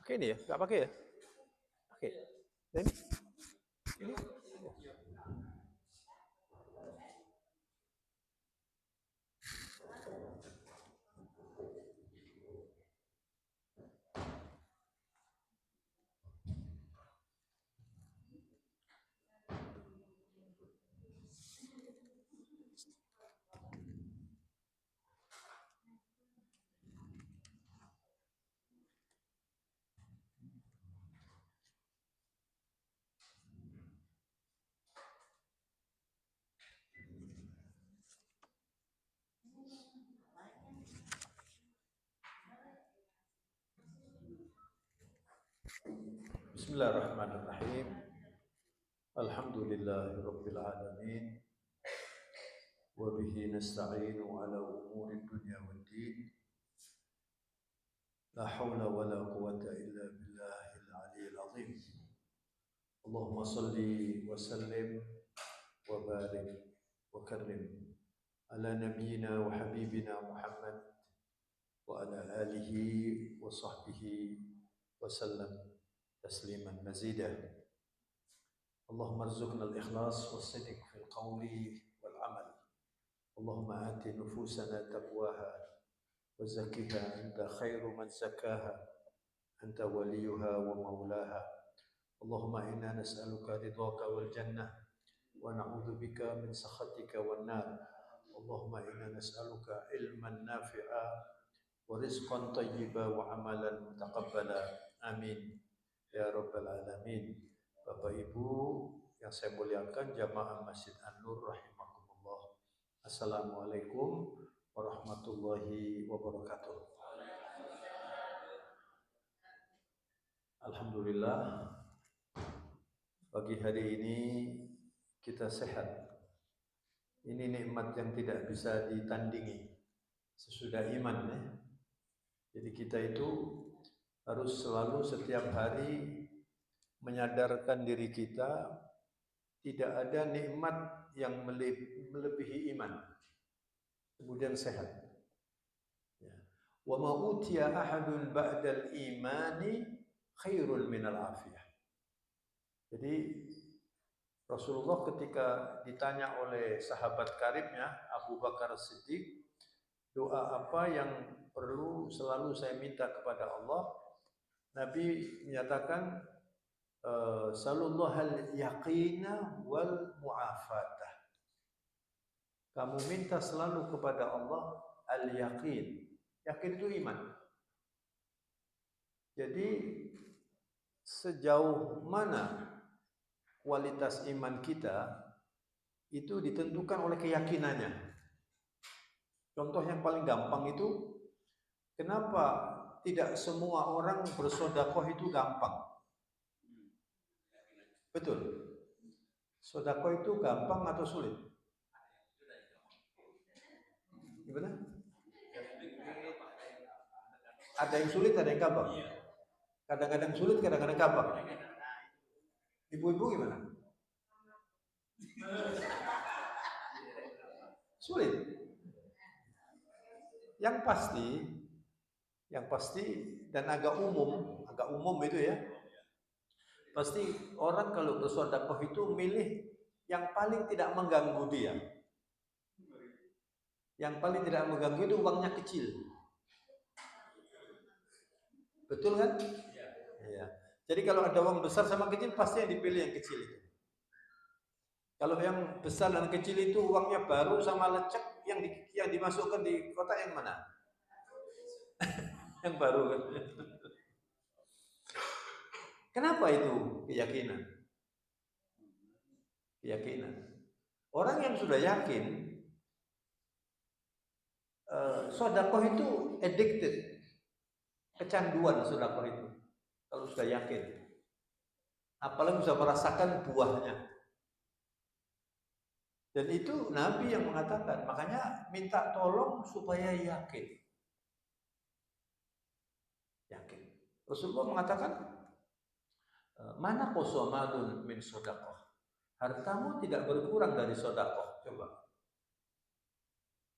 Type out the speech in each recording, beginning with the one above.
Pakai ini ya? Nggak pakai ya? Pakai. Dan ini? Bismillahirrahmanirrahim. Alhamdulillahirabbil alamin. Wa bihi nasta'inu ala umuri dunya waddin. La haula wa la quwwata illa billahil aliyyil azim. Allahumma salli wa sallim wa barik wa karrim ala nabiyyina wa habibina Muhammad wa ala alihi wa sahbihi wa sallam tasliman mazida. Allahumma arzuqna al-ikhlas wa sidq fil qawli wal amal. Allahumma ati nufusana taqwaha wa zakkiha anta khairu man zakkaha anta waliyuha wa maulaha. Allahumma inna nas'aluka ridhaka wal jannah wa na'udzu bika min sakhatika wan nar. Allahumma inna nas'aluka ilman nafi'a wa rizqan thayyiba wa amalan mutaqabbala. Amin ya rabbal alamin. Bapak Ibu yang saya muliakan, jamaah Masjid An-Nur rahimakumullah. Assalamualaikum warahmatullahi wabarakatuh. Alhamdulillah, pagi hari ini kita sehat. Ini nikmat yang tidak bisa ditandingi sesudah iman ya. Jadi kita itu harus selalu setiap hari menyadarkan diri kita tidak ada nikmat yang melebihi iman. Kemudian sehat. Ya. Wa ma utiya ahadun ba'dal imani khairul minal afiyah. Jadi Rasulullah ketika ditanya oleh sahabat karibnya Abu Bakar Siddiq, doa apa yang perlu selalu saya minta kepada Allah? Nabi menyatakan salullahal yaqina wal mu'afatah. Kamu minta selalu kepada Allah al-yaqin. Yakin itu iman. Jadi sejauh mana kualitas iman kita itu ditentukan oleh keyakinannya. Contoh yang paling gampang itu, kenapa tidak semua orang bersedekah itu gampang? Betul. Sedekah itu gampang atau sulit? Gimana? Ada yang sulit, ada yang gampang. Kadang-kadang sulit, kadang-kadang gampang. Ibu-ibu gimana? Sulit. Yang pasti dan agak umum itu ya. Pasti orang kalau bersedekah itu milih yang paling tidak mengganggu dia. Yang paling tidak mengganggu itu uangnya kecil. Betul kan? Iya. Jadi kalau ada uang besar sama kecil, pasti yang dipilih yang kecil itu. Kalau yang besar dan kecil itu uangnya baru sama lecek, yang dimasukkan di kotak yang mana? Yang baru kan? Kenapa itu keyakinan? Keyakinan. Orang yang sudah yakin, sedekah itu addicted, kecanduan sedekah itu. Kalau sudah yakin, apalagi bisa merasakan buahnya. Dan itu Nabi yang mengatakan, makanya minta tolong supaya yakin. Yakin. Rasulullah mengatakan, mana qosomadun min sedekah. Hartamu tidak berkurang dari sedekah. Coba.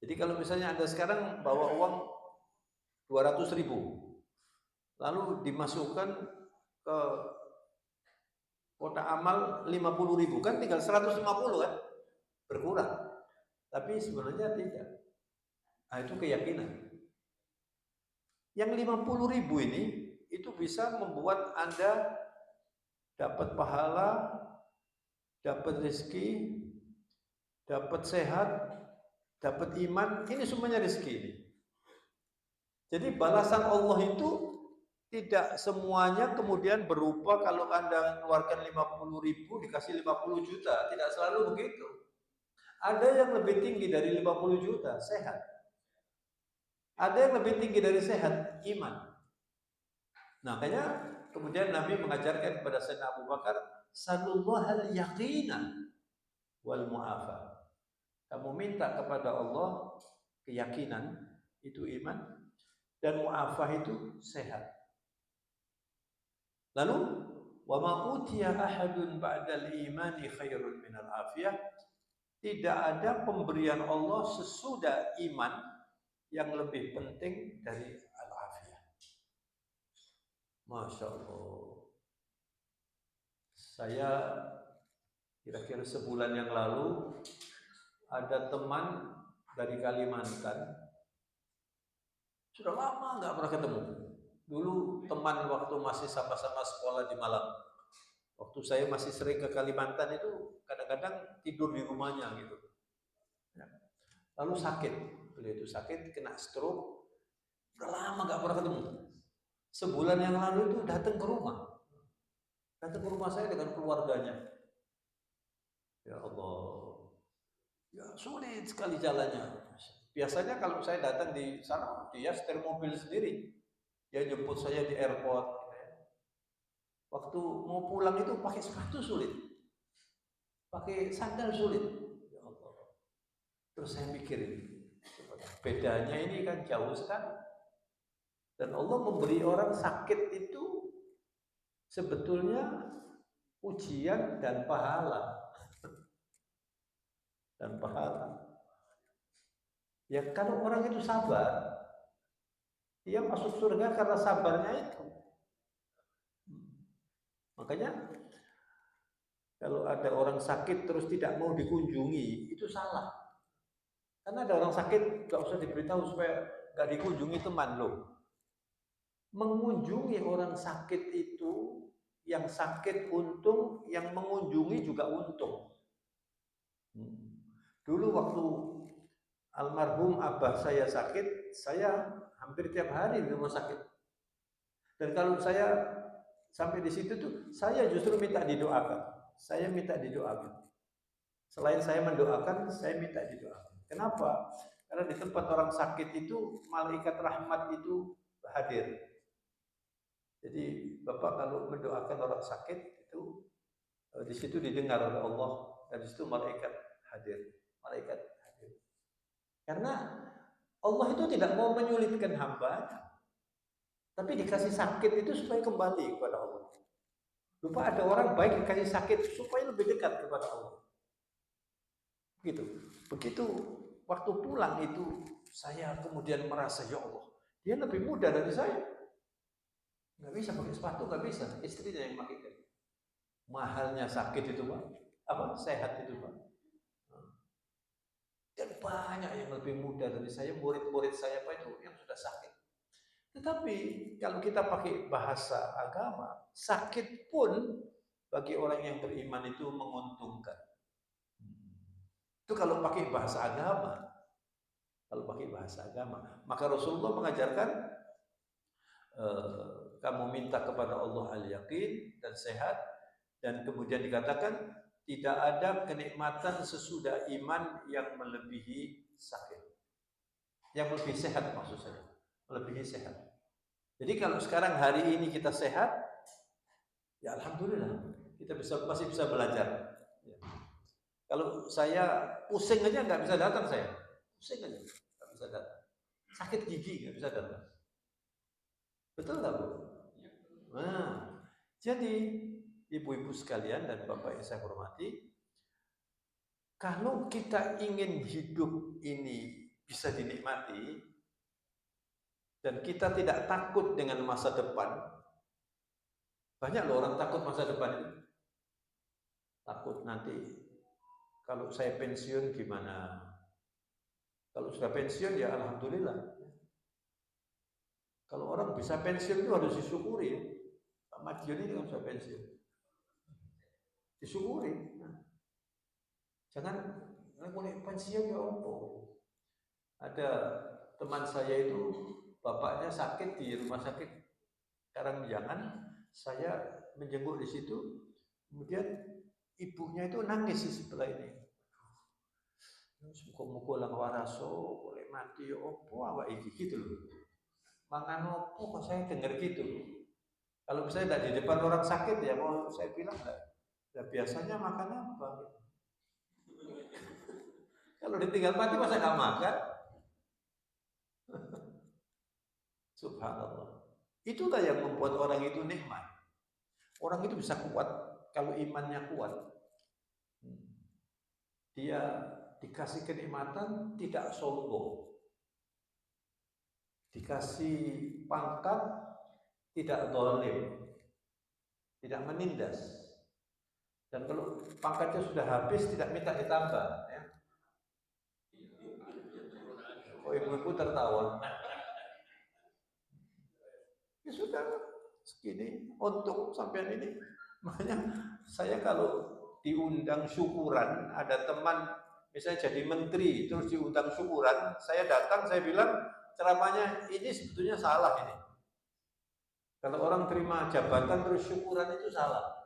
Jadi kalau misalnya Anda sekarang bawa uang 200.000, lalu dimasukkan ke kotak amal 50.000, kan tinggal 150 kan, berkurang. Tapi sebenarnya tidak. Nah, itu keyakinan. Yang 50.000 ini itu bisa membuat Anda dapat pahala, dapat rezeki, dapat sehat, dapat iman. Ini semuanya rezeki ini. Jadi balasan Allah itu tidak semuanya kemudian berupa kalau Anda mengeluarkan 50.000 dikasih 50 juta. Tidak selalu begitu. Ada yang lebih tinggi dari 50 juta, sehat. Ada yang lebih tinggi dari sehat, iman. Nah, makanya kemudian Nabi mengajarkan kepada Sayyidina Abu Bakar, "Salullahal yaqina wal mu'afa." Kamu minta kepada Allah keyakinan, itu iman, dan mu'afah itu sehat. Lalu, "Wa ma utiya ahadun ba'dal imani khairun minal afiyah." Tidak ada pemberian Allah sesudah iman yang lebih penting dari al-afiyah. Masya Allah. Saya kira-kira sebulan yang lalu ada teman dari Kalimantan, sudah lama nggak pernah ketemu. Dulu teman waktu masih sama-sama sekolah di Malang. Waktu saya masih sering ke Kalimantan itu kadang-kadang tidur di rumahnya gitu. Lalu sakit, beliau itu sakit, kena stroke, udah lama nggak pernah ketemu. Sebulan yang lalu itu datang ke rumah saya dengan keluarganya. Ya Allah, ya sulit sekali jalannya. Biasanya kalau saya datang di sana, dia setir mobil sendiri, dia jemput saya di airport. Waktu mau pulang itu pakai sepatu sulit, pakai sandal sulit. Ya Allah. Terus saya mikirin, bedanya ini kan jauh sekali. Dan Allah memberi orang sakit itu sebetulnya ujian dan pahala. Dan pahala. Ya kalau orang itu sabar, dia masuk surga karena sabarnya itu. Makanya kalau ada orang sakit terus tidak mau dikunjungi, itu salah. Karena ada orang sakit, gak usah diberitahu supaya gak dikunjungi teman loh. Mengunjungi orang sakit itu, yang sakit untung, yang mengunjungi juga untung. Dulu waktu almarhum abah saya sakit, saya hampir tiap hari di rumah sakit. Dan kalau saya sampai di situ tuh, saya justru minta didoakan. Saya minta didoakan. Selain saya mendoakan, saya minta didoakan. Kenapa? Karena di tempat orang sakit itu, malaikat rahmat itu hadir. Jadi Bapak kalau mendoakan orang sakit itu di situ didengar oleh Allah, dan di situ malaikat hadir. Malaikat hadir. Karena Allah itu tidak mau menyulitkan hambanya, tapi dikasih sakit itu supaya kembali kepada Allah. Lupa ada orang baik dikasih sakit supaya lebih dekat kepada Allah. Begitu waktu pulang itu saya kemudian merasa, ya Allah, dia lebih muda dari saya. Nggak bisa pakai sepatu, nggak bisa. Istrinya yang pakai. Mahalnya sakit itu Pak. Apa? Sehat itu Pak. Dan banyak yang lebih muda dari saya, murid-murid saya Pak itu yang sudah sakit. Tetapi kalau kita pakai bahasa agama, sakit pun bagi orang yang beriman itu menguntungkan. Itu kalau pakai bahasa agama. Kalau pakai bahasa agama, maka Rasulullah mengajarkan kamu minta kepada Allah al-yaqin dan sehat, dan kemudian dikatakan tidak ada kenikmatan sesudah iman yang melebihi sakit. Yang lebih sehat maksud saya, melebihi sehat. Jadi kalau sekarang hari ini kita sehat, ya alhamdulillah, kita masih bisa belajar. Ya. Kalau saya pusing aja nggak bisa datang saya, pusing aja nggak bisa datang. Sakit gigi nggak bisa datang. Betul nggak Bu? Nah, jadi ibu-ibu sekalian dan bapak yang saya hormati, kalau kita ingin hidup ini bisa dinikmati, dan kita tidak takut dengan masa depan. Banyak loh orang takut masa depan itu. Takut nanti kalau saya pensiun gimana? Kalau sudah pensiun ya alhamdulillah. Kalau orang bisa pensiun itu harus disyukuri ya. Pak Madiun ini kan sudah pensiun. Disyukuri. Jangan mulai pensiun ya apa? Ada teman saya itu bapaknya sakit di rumah sakit Karangjangan, saya menjenguk di situ, kemudian ibunya itu nangis setelah ini. Muka-muka lang waraso, boleh mati opo awak iki gitu loh. Mangan opo kok saya dengar gitu. Kalau misalnya tidak di depan orang sakit ya mau saya bilang enggak. Ya biasanya makan apa? Kalau ditinggal mati masa nggak makan? Subhanallah. Itulah yang membuat orang itu nikmat. Orang itu bisa kuat kalau imannya kuat. Dia dikasih kenikmatan tidak sombong. Dikasih pangkat tidak zalim. Tidak menindas. Dan kalau pangkatnya sudah habis tidak minta ditambah ya. Oh, ibu-ibu tertawa. Ya sudah segini untung sampean ini. Makanya saya kalau diundang syukuran, ada teman misalnya jadi menteri terus diundang syukuran, saya datang, saya bilang ceramahnya ini sebetulnya salah ini. Kalau orang terima jabatan terus syukuran itu salah.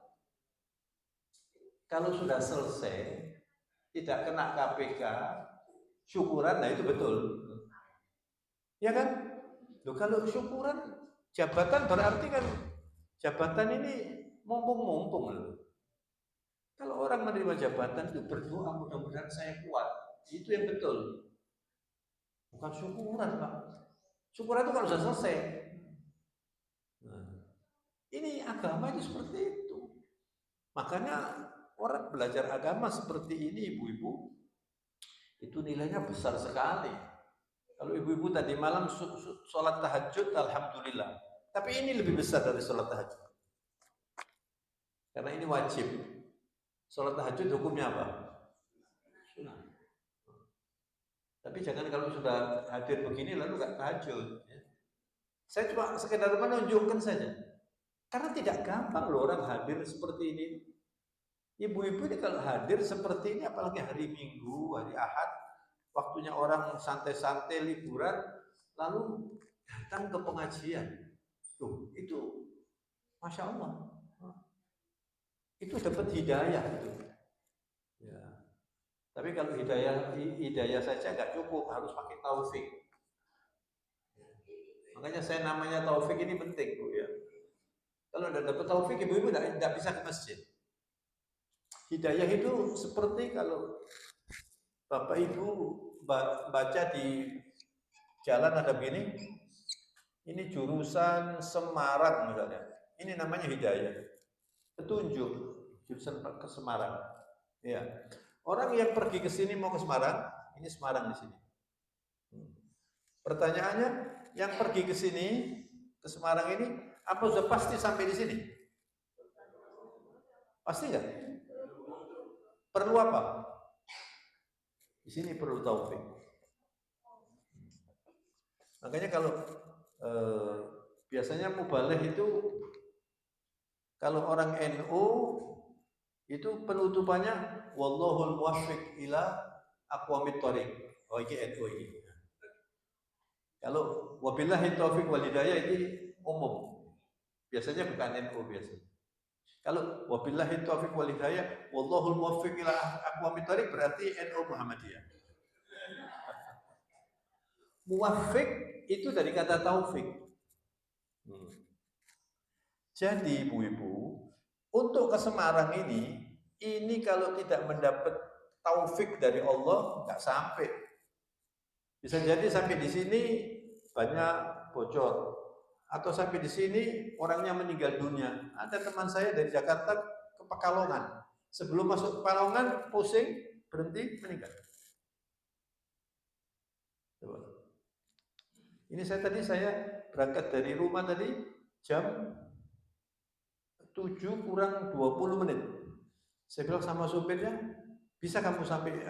Kalau sudah selesai tidak kena KPK syukuran, nah itu betul. Ya kan? Loh, kalau syukuran jabatan berarti kan jabatan ini mumpung-mumpung loh. Kalau orang menerima jabatan itu berdoa mudah-mudahan saya kuat. Itu yang betul. Bukan syukuran, Pak. Syukuran itu kalau sudah selesai. Nah, ini agama itu seperti itu. Makanya orang belajar agama seperti ini, ibu-ibu, itu nilainya besar sekali. Kalau ibu-ibu tadi malam sholat tahajud, alhamdulillah. Tapi ini lebih besar dari sholat tahajud. Karena ini wajib. Sholat tahajud hukumnya apa? Sunnah. Tapi jangan kalau sudah hadir begini lalu nggak tahajud. Ya. Saya cuma sekedar menunjukkan saja. Karena tidak gampang loh orang hadir seperti ini. Ibu-ibu ini kalau hadir seperti ini, apalagi hari Minggu, hari Ahad, waktunya orang santai-santai liburan, lalu datang ke pengajian. Tuh, itu Masya Allah. Itu dapat hidayah itu. Ya. Tapi kalau hidayah saja nggak cukup, harus pakai taufik. Makanya saya namanya taufik ini penting, Bu ya. Kalau tidak dapat taufik, ibu-ibu tidak bisa ke masjid. Hidayah itu seperti kalau Bapak Ibu baca di jalan ada begini, ini jurusan Semarang misalnya. Ini namanya hidayah. Petunjuk jurusan ke Semarang. Ya. Orang yang pergi ke sini mau ke Semarang, ini Semarang di sini. Pertanyaannya, yang pergi ke sini ke Semarang ini, apa sudah pasti sampai di sini? Pasti enggak? Perlu apa? Di sini perlu taufik. Makanya kalau biasanya mubaligh itu kalau orang NU itu penutupannya wallahul muwaffiq ila aqwamit thoriq. Oh ini NU ini. Kalau wabillahi taufiq wal hidayah ini umum. Biasanya bukan NU biasanya. Kalau wabillahi taufiq wal hidayah wallahul muwaffiq ila aqwamit thoriq berarti NU Muhammadiyah. Muwaffiq itu dari kata taufik. Jadi ibu-ibu, untuk ke Semarang ini kalau tidak mendapat taufik dari Allah nggak sampai. Bisa jadi sampai di sini banyak bocor, atau sampai di sini orangnya meninggal dunia. Ada teman saya dari Jakarta ke Pekalongan. Sebelum masuk Pekalongan pusing, berhenti, meninggal. Ini saya berangkat dari rumah tadi jam 7 kurang 20 menit. Saya bilang sama supirnya, bisa kamu sampai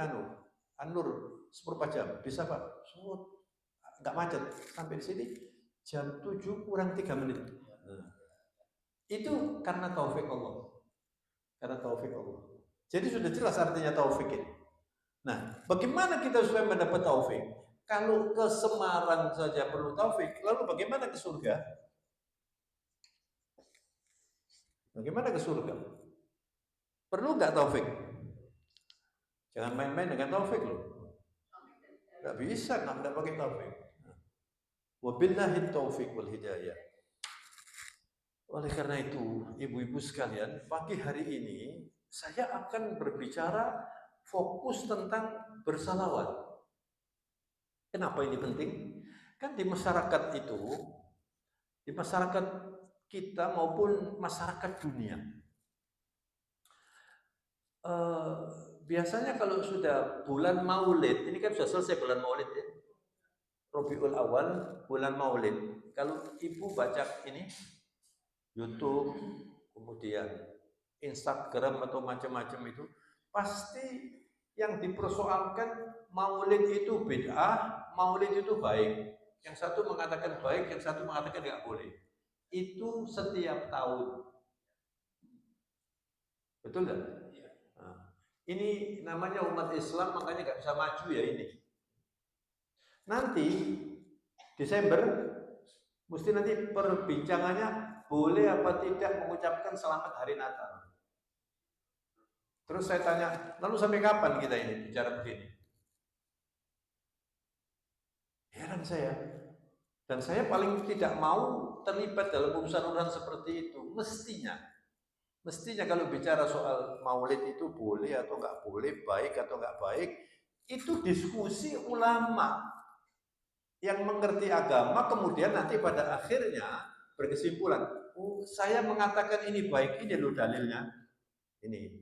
Anur seperempat jam? Bisa Pak. Nggak macet. Sampai di sini jam 7 kurang 3 menit. Itu karena taufik Allah. Karena taufik Allah. Jadi sudah jelas artinya taufik ini. Nah, bagaimana kita supaya mendapat taufik? Kalau ke Semarang saja perlu taufik, lalu bagaimana ke surga? Bagaimana ke surga? Perlu nggak taufik? Jangan main-main dengan taufik loh. Nggak bisa, nggak pakai taufik. Wabillahi taufik wal hidayah. Oleh karena itu, ibu-ibu sekalian, pagi hari ini saya akan berbicara fokus tentang bersalawat. Kenapa ini penting? Kan di masyarakat itu, di masyarakat kita maupun masyarakat dunia, biasanya kalau sudah bulan Maulid, ini kan sudah selesai bulan Maulid ya, Rabiul Awal, bulan Maulid. Kalau ibu baca ini YouTube, kemudian Instagram atau macam-macam itu, pasti yang dipersoalkan Maulid itu bid'ah, Maulid itu baik. Yang satu mengatakan baik, yang satu mengatakan nggak boleh. Itu setiap tahun. Betul nggak? Nah, ini namanya umat Islam, makanya nggak bisa maju ya ini. Nanti Desember mesti nanti perbincangannya boleh apa tidak mengucapkan selamat hari Natal. Terus saya tanya, lalu sampai kapan kita ini bicara begini? Heran saya. Dan saya paling tidak mau terlibat dalam urusan-urusan seperti itu. Mestinya kalau bicara soal maulid itu boleh atau nggak boleh, baik atau nggak baik, itu diskusi ulama yang mengerti agama, kemudian nanti pada akhirnya berkesimpulan, saya mengatakan ini baik, ini loh dalilnya. Ini.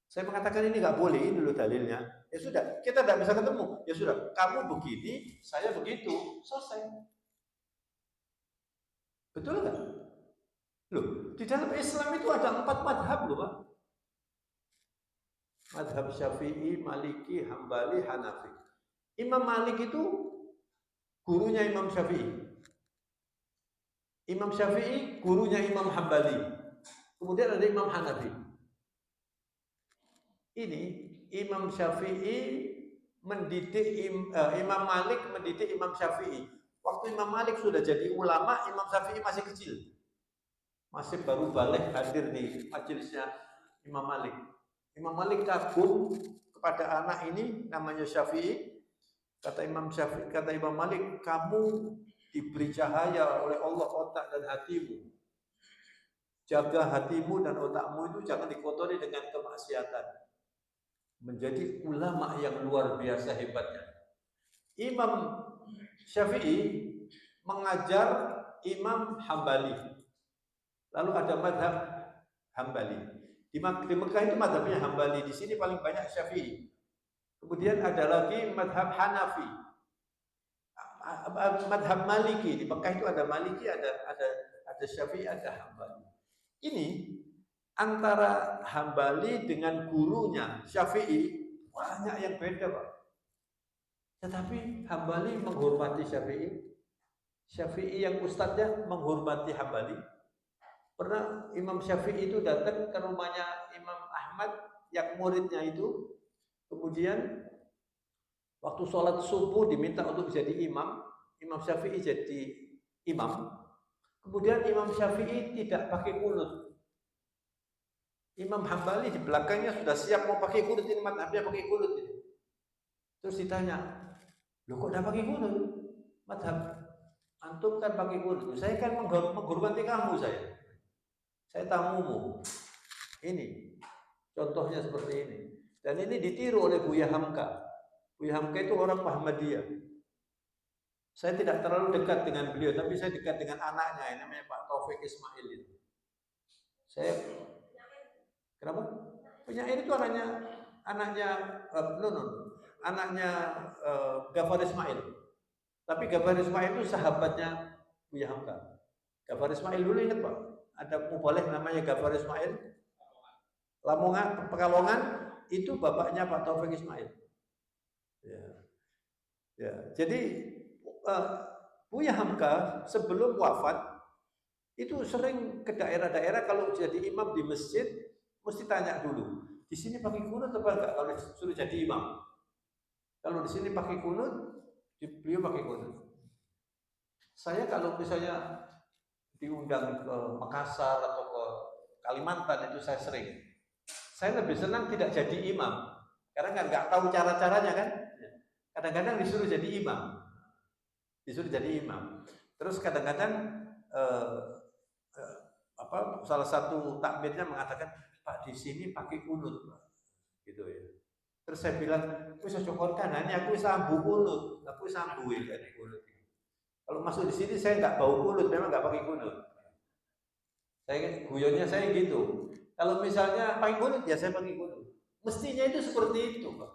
Saya mengatakan ini nggak boleh, ini loh dalilnya. Ya sudah, kita tidak bisa ketemu. Ya sudah, kamu begini, saya begitu, selesai. Betul nggak? Loh, di dalam Islam itu ada 4 madhab loh Pak. Madhab Syafi'i, Maliki, Hambali, Hanafi. Imam Malik itu gurunya Imam Syafi'i. Imam Syafi'i gurunya Imam Hambali. Kemudian ada Imam Hanafi. Ini Imam Syafi'i mendidik Imam Malik mendidik Imam Syafi'i. Waktu Imam Malik sudah jadi ulama, Imam Syafi'i masih kecil. Masih baru balik hadir di majelisnya Imam Malik. Imam Malik kagum kepada anak ini namanya Syafi'i. Kata Imam Syafi'i, kata Imam Malik, kamu diberi cahaya oleh Allah otak dan hatimu. Jaga hatimu dan otakmu itu jangan dikotori dengan kemaksiatan. Menjadi ulama yang luar biasa hebatnya. Imam Syafi'i mengajar Imam Hambali. Lalu ada madhab Hambali. Di Mekah itu madhabnya Hambali. Di sini paling banyak Syafi'i. Kemudian ada lagi madhab Hanafi. Madhab Maliki. Di Mekah itu ada Maliki, ada Syafi'i, ada Hambali. Ini antara Hambali dengan gurunya Syafi'i banyak yang beda Pak. Tetapi Hambali menghormati Syafi'i. Syafi'i yang ustadznya menghormati Hambali. Pernah Imam Syafi'i itu datang ke rumahnya Imam Ahmad yang muridnya itu. Kemudian waktu sholat subuh diminta untuk jadi imam. Imam Syafi'i jadi imam. Kemudian Imam Syafi'i tidak pakai kunut. Imam Hambali di belakangnya sudah siap mau pakai kunut, ini madhabnya pakai kunut ini. Terus ditanya, loh kok udah pakai kunut? Madhab antum kan pakai kunut. Saya kan menghormati kamu saya. Saya tamumu. Ini contohnya seperti ini. Dan ini ditiru oleh Buya Hamka. Buya Hamka itu orang Muhammadiyah. Saya tidak terlalu dekat dengan beliau, tapi saya dekat dengan anaknya, yang namanya Pak Taufik Ismail itu. Saya kenapa? Penyair itu anaknya Gafar Ismail. Tapi Ghaffar Ismail itu sahabatnya Buya Hamka. Ghaffar Ismail dulu ingat Pak, ada mubalek namanya Ghaffar Ismail, Lamongan, Pekalongan, itu bapaknya Pak Taufik Ismail. Ya. Ya. Jadi Buya Hamka sebelum wafat itu sering ke daerah-daerah, kalau jadi imam di masjid mesti tanya dulu, di sini pakai kunut apa enggak kalau suruh jadi imam. Kalau di sini pakai kunut, beliau pakai kunut. Saya kalau misalnya diundang ke Makassar atau ke Kalimantan itu saya sering. Saya lebih senang tidak jadi imam karena kan nggak tahu cara-caranya kan. Kadang-kadang disuruh jadi imam, Terus kadang-kadang salah satu takmirnya mengatakan, Pak di sini pakai kunut, Pak. Gitu ya. Terus saya bilang, bisa cokor kanan, aku sambu kunut, aku sambu ya di kunut. Kalau masuk di sini saya nggak bau kunut, memang nggak pakai kunut. Saya guyonnya saya gitu. Kalau misalnya pakai kunut ya saya pakai kunut. Mestinya itu seperti itu, Pak.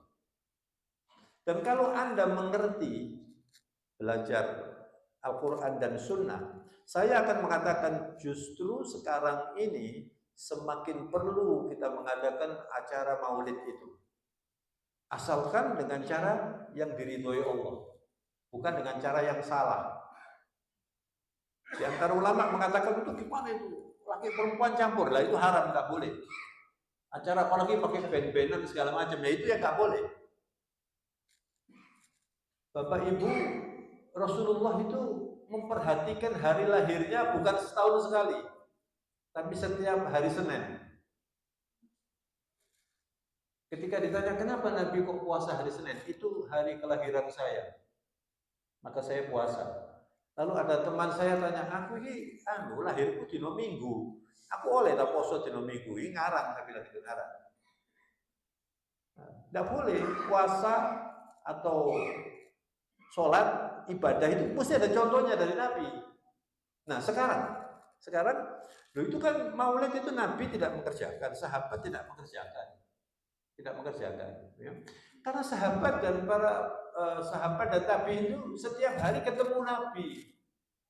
Dan kalau Anda mengerti belajar Al-Quran dan Sunnah, saya akan mengatakan justru sekarang ini semakin perlu kita mengadakan acara maulid itu. Asalkan dengan cara yang diridhoi Allah, bukan dengan cara yang salah. Di antara ulama mengatakan itu gimana itu? Laki perempuan campur, lah itu haram, nggak boleh. Acara apalagi pakai band-bandan segala macam, ya itu yang nggak boleh. Bapak Ibu, Rasulullah itu memperhatikan hari lahirnya bukan setahun sekali, tapi setiap hari Senin. Ketika ditanya kenapa Nabi kok puasa hari Senin, itu hari kelahiran saya, maka saya puasa. Lalu ada teman saya tanya, aku ini lahirku dino Minggu, aku oleh tak poso dino Minggu, ini ngarang, saya bilang itu ngarang. Tidak boleh puasa atau sholat, ibadah itu mesti ada contohnya dari Nabi. Nah sekarang itu kan maulid itu Nabi tidak mengerjakan, sahabat tidak mengerjakan, ya. Karena sahabat dan para sahabat dan tabi'in itu setiap hari ketemu Nabi,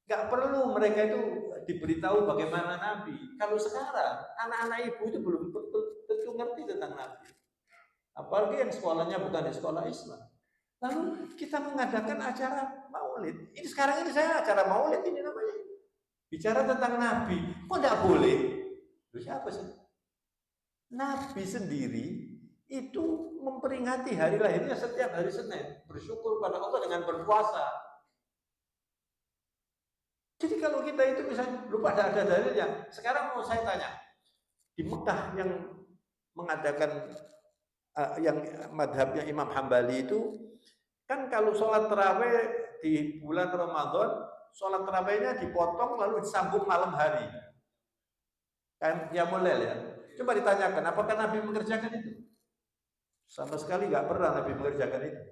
nggak perlu mereka itu diberitahu bagaimana Nabi. Kalau sekarang anak-anak ibu itu belum tentu ngerti tentang Nabi, apalagi yang sekolahnya bukan di sekolah Islam. Lalu kita mengadakan acara maulid. Ini sekarang ini saya acara maulid ini namanya. Bicara tentang Nabi. Kok tidak boleh? Siapa sih? Nabi sendiri itu memperingati hari lahirnya setiap hari Senin. Bersyukur pada Allah dengan berpuasa. Jadi kalau kita itu misalnya lupa ada dalilnya. Sekarang mau saya tanya. Di Mekah yang mengadakan yang madhabnya Imam Hambali itu, kan kalau sholat terawih di bulan Ramadan, sholat terawihnya dipotong lalu disambung malam hari. Kan ya mulai ya. Coba ditanyakan, apakah Nabi mengerjakan itu? Sama sekali nggak pernah Nabi mengerjakan itu.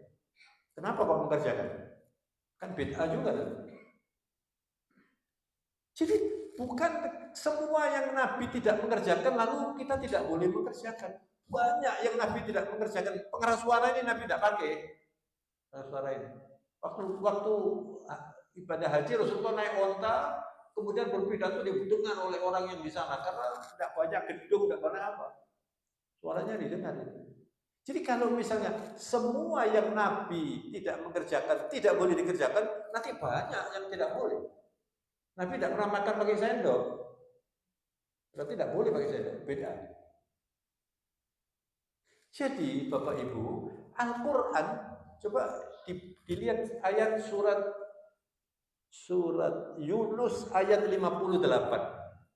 Kenapa kok mengerjakan? Kan bid'ah juga. Jadi bukan semua yang Nabi tidak mengerjakan lalu kita tidak boleh mengerjakan. Banyak yang Nabi tidak mengerjakan. Pengeras suara ini Nabi tidak pakai. Suara ini. Waktu ibadah haji Rasulullah naik onta, kemudian berpidato didengar oleh orang yang di sana karena tidak banyak gedung, tidak banyak apa. Suaranya didengar. Jadi kalau misalnya semua yang Nabi tidak mengerjakan tidak boleh dikerjakan, nanti banyak yang tidak boleh. Nabi tidak pernah makan pakai sendok, berarti tidak boleh pakai sendok. Beda. Jadi Bapak Ibu, Al-Quran, coba dilihat ayat surat Yunus ayat 58.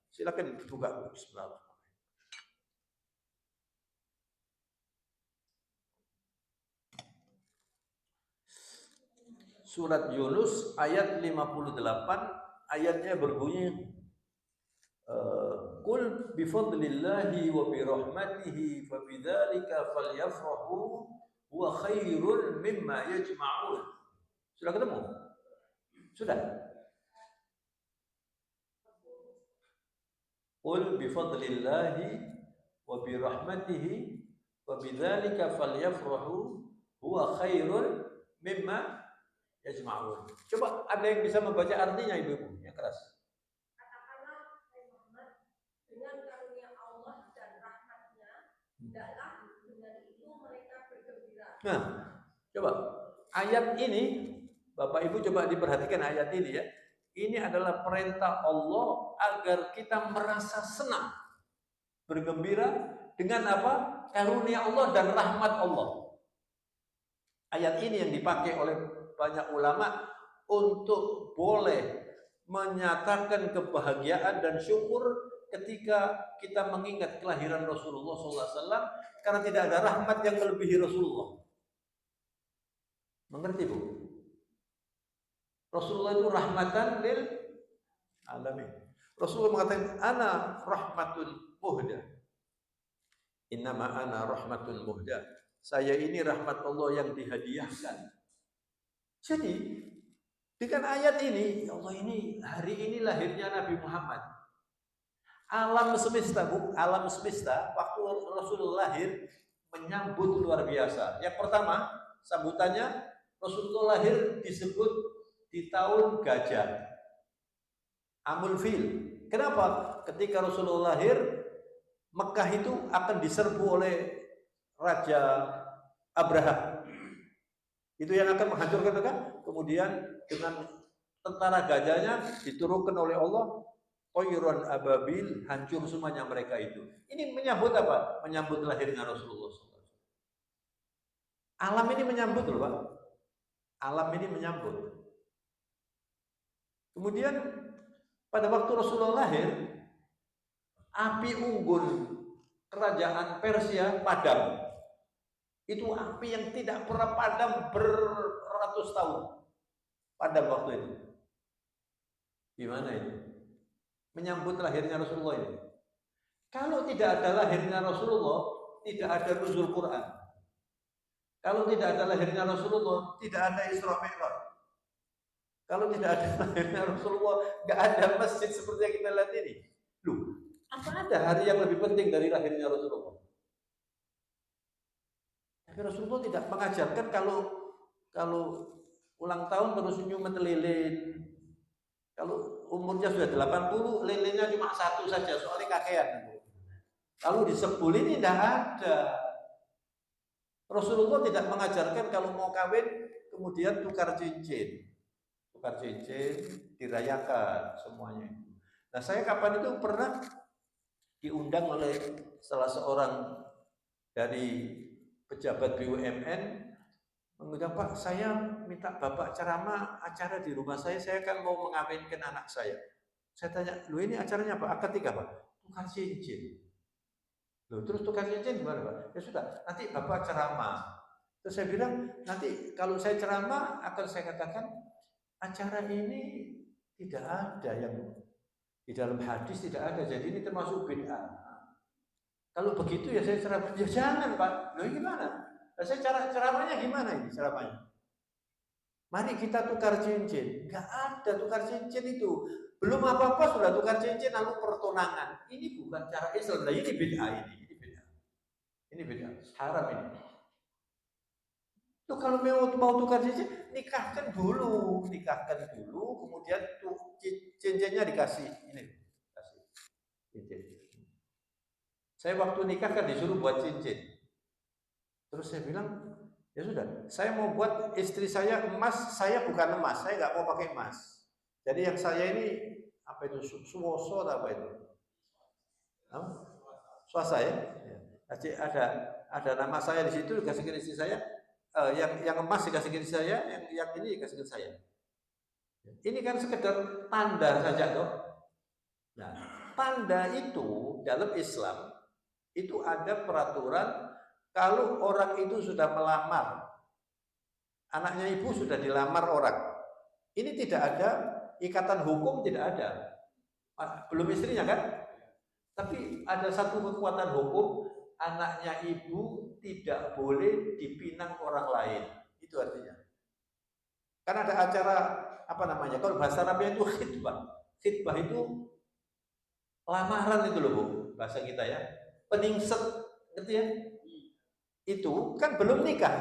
Silakan buka. Bismillah. Surat Yunus ayat 58, ayatnya berbunyi, Qul bifadlillahi wa birahmatihi fabidzalika falyafrahu huwa khairun mimma yajma'un. Sudah ketemu? Sudah? Qul bifadlillahi wa birahmatihi fabidzalika falyafrahu huwa khairun mimma yajma'un. Coba ada yang bisa membaca artinya ibu-ibu yang keras. Katakanlah Muhammad, dengan karunia Allah dan rahmatnya, tidaklah dengan itu mereka bergembira. Nah, coba ayat ini, Bapak Ibu coba diperhatikan ayat ini ya. Ini adalah perintah Allah agar kita merasa senang, bergembira dengan apa? Karunia Allah dan rahmat Allah. Ayat ini yang dipakai oleh banyak ulama untuk boleh menyatakan kebahagiaan dan syukur ketika kita mengingat kelahiran Rasulullah SAW, karena tidak ada rahmat yang melebihi Rasulullah. Mengerti Bu? Rasulullah itu rahmatan lil alamin. Rasulullah mengatakan, ana rahmatul muhda. Innama ana rahmatul muhda. Saya ini rahmat Allah yang dihadiahkan. Jadi dengan ayat ini, ya Allah, ini hari ini lahirnya Nabi Muhammad. Alam semesta, Bu, alam semesta waktu Rasulullah lahir menyambut luar biasa. Yang pertama, sambutannya Rasulullah lahir disebut di tahun gajah. Amul fil. Kenapa? Ketika Rasulullah lahir, Mekah itu akan diserbu oleh Raja Abraha. Itu yang akan menghancurkan Mekah. Kemudian dengan tentara gajahnya diturunkan oleh Allah, Toyron ababil, hancur semuanya mereka itu. Ini menyambut apa? Menyambut lahirnya Rasulullah SAW. Alam ini menyambut loh Pak. Alam ini menyambut. Kemudian pada waktu Rasulullah lahir, api unggun kerajaan Persia padam. Itu api yang tidak pernah padam beratus tahun. Padam waktu itu. Gimana ini? Menyambut lahirnya Rasulullah ini. Kalau tidak ada lahirnya Rasulullah, tidak ada nuzul Quran. Kalau tidak ada lahirnya Rasulullah, tidak ada Isra Mi'raj. Kalau tidak ada lahirnya Rasulullah, nggak ada masjid seperti yang kita lihat ini. Loh, apa ada hari yang lebih penting dari lahirnya Rasulullah? Tapi Rasulullah tidak mengajarkan kalau ulang tahun terus senyum lilin. Kalau umurnya sudah 80, lilinnya cuma satu saja, soalnya kakean. Kalau disebul ini tidak ada. Rasulullah tidak mengajarkan kalau mau kawin kemudian tukar cincin. Tukar cincin, dirayakan semuanya itu. Nah, saya kapan itu pernah diundang oleh salah seorang dari pejabat BUMN, mengundang, Pak, saya minta Bapak ceramah acara di rumah saya kan mau mengawinkan anak saya. Saya tanya, lu ini acaranya apa? Akad nikah Pak? Tukar cincin. Loh, terus tukar cincin gimana Pak? Ya sudah, nanti Bapak ceramah. Terus saya bilang, nanti kalau saya ceramah akan saya katakan, acara ini tidak ada yang di dalam hadis, tidak ada, jadi ini termasuk bid'ah. Kalau begitu ya saya ceramah, ya jangan Pak. Loh gimana? Nah, saya ceramahnya gimana ini ceramahnya? Mari kita tukar cincin. Enggak ada tukar cincin itu. Belum apa-apa sudah tukar cincin lalu pertunangan. Ini bukan cara Islam. Nah, ini bid'ah ini bid'ah. Ini bid'ah. Haram ini. Tuh kalau mau tukar cincin, nikahkan dulu, kemudian tuh cincinnya dikasih. Ini kasih cincin. Saya waktu nikah kan disuruh buat cincin. Terus saya bilang, ya sudah, saya mau buat istri saya emas, saya bukan emas, saya nggak mau pakai emas. Jadi yang saya ini apa itu suwoso atau apa itu? Swasta ya. Jadi ada nama saya di situ dikasih ke istri saya, yang emas dikasih ke istri saya, yang ini dikasih ke saya. Ini kan sekedar tanda saja toh. Nah, tanda itu dalam Islam itu ada peraturan kalau orang itu sudah melamar, anaknya ibu sudah dilamar orang, ini tidak ada ikatan hukum, tidak ada, belum istrinya kan, tapi ada satu kekuatan hukum, anaknya ibu tidak boleh dipinang orang lain, itu artinya. Kan ada acara apa namanya? Kalau bahasa Arabnya itu khitbah itu lamaran itu loh Bu, bahasa kita ya, peningset, ngerti ya? Itu kan belum nikah.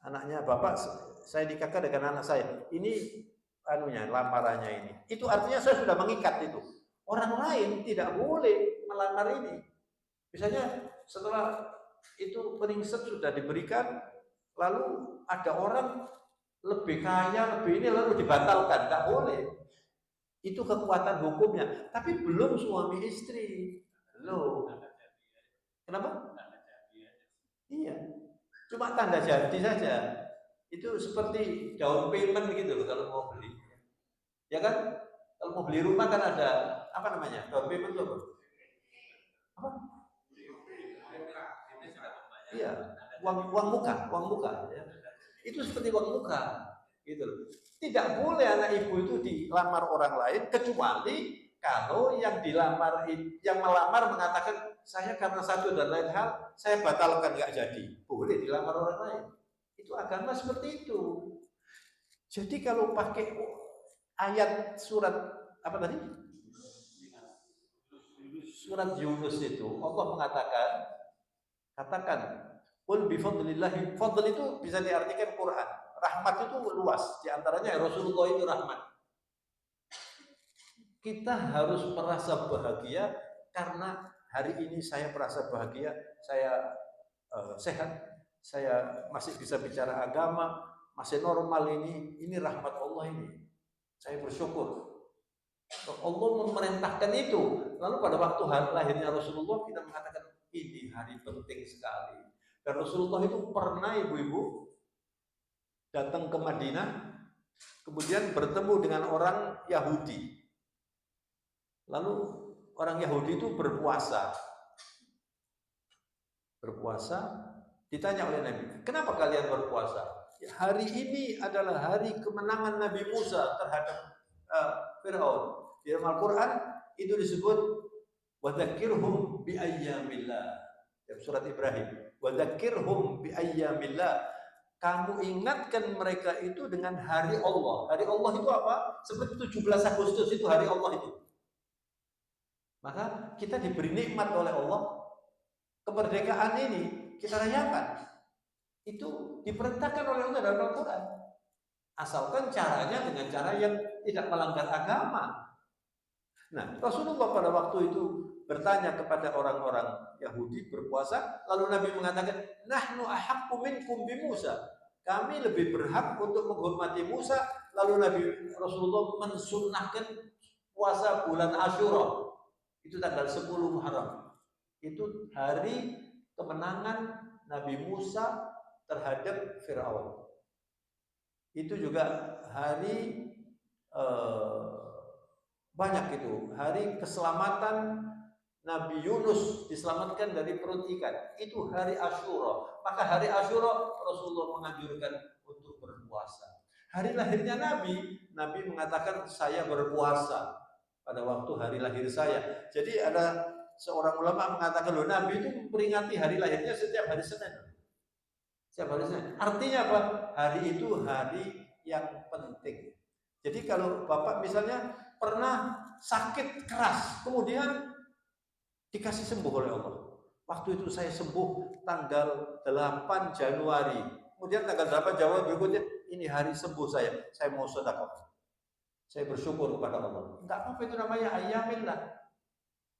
anaknya bapak, saya nikahkan dengan anak saya. Ini lamarannya ini. Itu artinya saya sudah mengikat itu. Orang lain tidak boleh melamar ini. Misalnya setelah itu peningset sudah diberikan, lalu ada orang lebih kaya, lebih ini, lalu dibatalkan, nggak boleh. Itu kekuatan hukumnya. Tapi belum suami istri. Loh. Kenapa? Iya. Cuma tanda jadi saja. Itu seperti down payment gitu kalau mau beli. Ya kan? Kalau mau beli rumah kan ada apa namanya? Down payment itu apa? Apa? Iya, uang muka, ya. Itu seperti uang muka, gitu loh. Tidak boleh anak ibu itu dilamar orang lain kecuali kalau yang melamar mengatakan saya karena satu dan lain hal saya batalkan, nggak jadi. Boleh dilamar orang lain. Itu agama seperti itu. Jadi kalau pakai ayat surat apa tadi? Surat Yunus itu Allah mengatakan, katakan, qul bi fadlillahi. Fadl itu bisa diartikan Quran. Rahmat itu luas. Di antaranya Rasulullah itu rahmat. Kita harus merasa bahagia karena hari ini saya merasa bahagia, saya sehat, saya masih bisa bicara agama, masih normal ini rahmat Allah ini. Saya bersyukur. Allah memerintahkan itu. Lalu pada waktu lahirnya Rasulullah kita mengatakan ini hari penting sekali. Dan Rasulullah itu pernah ibu-ibu datang ke Madinah, kemudian bertemu dengan orang Yahudi. Lalu orang Yahudi itu berpuasa. Ditanya oleh Nabi, kenapa kalian berpuasa? Ya, hari ini adalah hari kemenangan Nabi Musa terhadap Fir'aun. Di dalam Al-Quran itu disebut وَذَكِّرْهُمْ بِأَيَّامِ اللَّهِ. Dalam surat Ibrahim, وَذَكِّرْهُمْ بِأَيَّامِ اللَّهِ. Kamu ingatkan mereka itu dengan hari Allah. Hari Allah itu apa? Seperti 17 Agustus itu hari Allah itu. Maka kita diberi nikmat oleh Allah. Kemerdekaan ini kita rayakan. Itu diperintahkan oleh Allah dalam Al-Quran. Asalkan caranya dengan cara yang tidak melanggar agama. Nah, Rasulullah pada waktu itu bertanya kepada orang-orang Yahudi berpuasa, lalu Nabi mengatakan, "Nahnu ahaqqu minkum bi Musa." Kami lebih berhak untuk menghormati Musa. Lalu Nabi Rasulullah mensunnahkan puasa bulan Asyura. Itu tanggal 10 Muharram. Itu hari kemenangan Nabi Musa terhadap Fir'aun. Itu juga hari banyak itu, hari keselamatan Nabi Yunus diselamatkan dari perut ikan. Itu hari Asyura. Maka hari Asyura Rasulullah menganjurkan untuk berpuasa. Hari lahirnya Nabi mengatakan saya berpuasa pada waktu hari lahir saya. Jadi ada seorang ulama mengatakan, loh, Nabi itu memperingati hari lahirnya setiap hari Senin. Setiap hari Senin. Artinya apa? Hari itu hari yang penting. Jadi kalau Bapak misalnya pernah sakit keras, kemudian dikasih sembuh oleh Allah. Waktu itu saya sembuh tanggal 8 Januari. Kemudian tanggal 8 Januari berikutnya, ini hari sembuh saya mau sedekah. Saya bersyukur kepada Allah. Enggak apa-apa, itu namanya ayyamillah.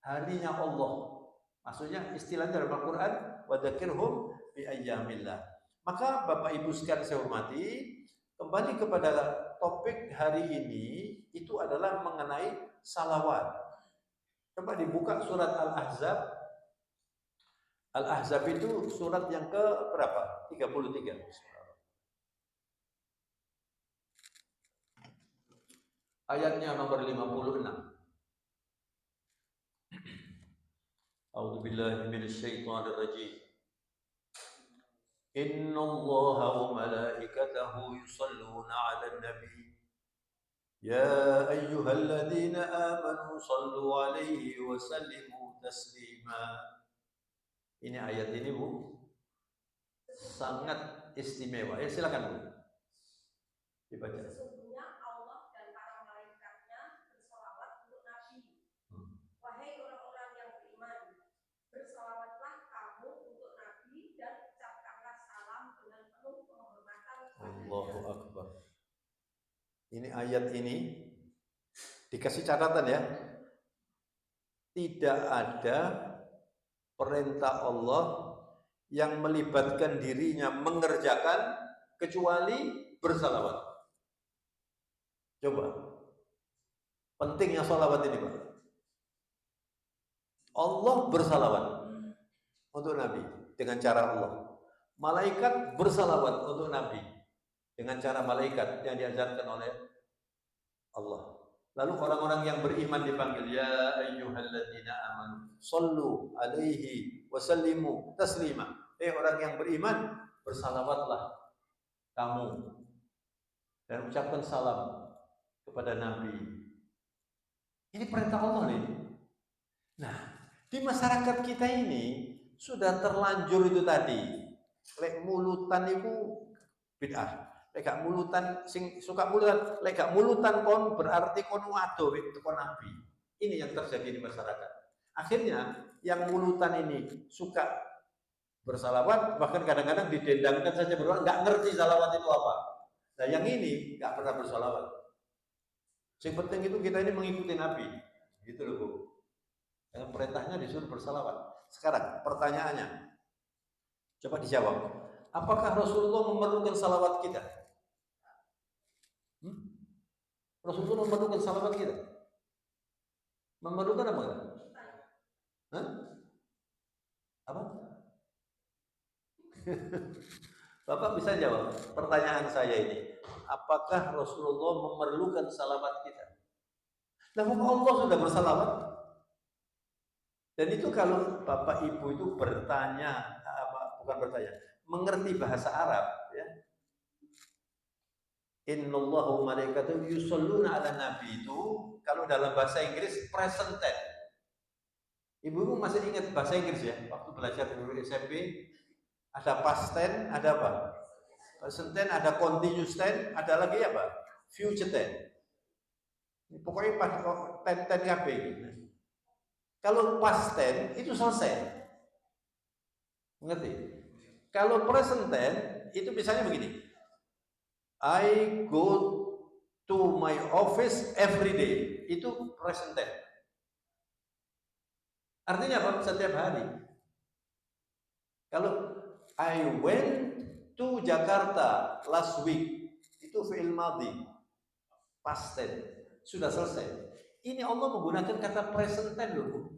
Harinya Allah. Maksudnya istilahnya dalam Al-Quran, وَذَكِرْهُمْ بِأَيَّامِلَّهِ. Maka Bapak Ibu sekalian saya hormati, kembali kepada topik hari ini, itu adalah mengenai salawat. Coba dibuka surat Al-Ahzab. Al-Ahzab itu surat yang ke berapa? 33. Ayatnya nomor 56. A'udzu billahi minasyaitonir rajim. Innallaha wa malaikatahu yusholluna 'alan nabi. Ya ayyuhalladzina amanu shallu 'alaihi wa sallimu taslima. Ini ayat ini, Bu, sangat istimewa. Ya, silakan, Bu. Dibaca. Sesungguhnya Allah dan para malaikatnya berselawat untuk Nabi. Wahai orang-orang yang beriman, berselawatlah kamu untuk Nabi dan ucapkanlah salam dengan penuh penghormatan. Allahu Akbar. Ini ayat ini dikasih catatan ya. Tidak ada perintah Allah yang melibatkan dirinya mengerjakan kecuali bersalawat. Coba. Pentingnya salawat ini, Pak. Allah bersalawat untuk Nabi dengan cara Allah. Malaikat bersalawat untuk Nabi dengan cara malaikat yang diajarkan oleh Allah. Lalu orang-orang yang beriman dipanggil, ya ayyuhalladzina amanu sallu alaihi wasallimu taslima. Orang yang beriman, bersalawatlah kamu dan ucapkan salam kepada Nabi. Ini perintah Allah nih. Nah, di masyarakat kita ini sudah terlanjur itu tadi. Lek mulutan itu bid'ah. Lek gak mulutan sing suka mulutan, lek gak mulutan kon berarti kon wado itu kon nabi. Ini yang terjadi di masyarakat. Akhirnya yang mulutan ini suka bersalawat, bahkan kadang-kadang didendangkan saja berdoa, nggak ngerti salawat itu apa. Nah yang ini nggak pernah bersalawat. Yang penting itu kita ini mengikuti Nabi, gitu loh Bu. Dengan perintahnya disuruh bersalawat. Sekarang pertanyaannya, coba dijawab. Apakah Rasulullah memerlukan salawat kita? Rasulullah memerlukan salawat kita? Memerlukan apa? Hah? Apa? Bapak bisa jawab pertanyaan saya ini. Apakah Rasulullah memerlukan salawat kita? Namun Allah sudah bersalawat. Dan itu kalau Bapak Ibu itu bertanya, mengerti bahasa Arab, ya. Innallahu malaikatahu yusholluna ala nabi itu kalau dalam bahasa Inggris present tense. Ibu masih ingat bahasa Inggris ya? Waktu belajar dulu SMP ada past tense, ada apa? Present tense, ada continuous tense, ada lagi apa? Future tense. Pokoknya tense KB gitu. Kalau past tense itu selesai. Mengerti? Kalau present tense itu misalnya begini. I go to my office every day. Itu present tense. Artinya apa? Setiap hari. Kalau I went to Jakarta last week, itu fi'il madhi, past tense, sudah selesai. Ini Allah menggunakan kata present tense loh.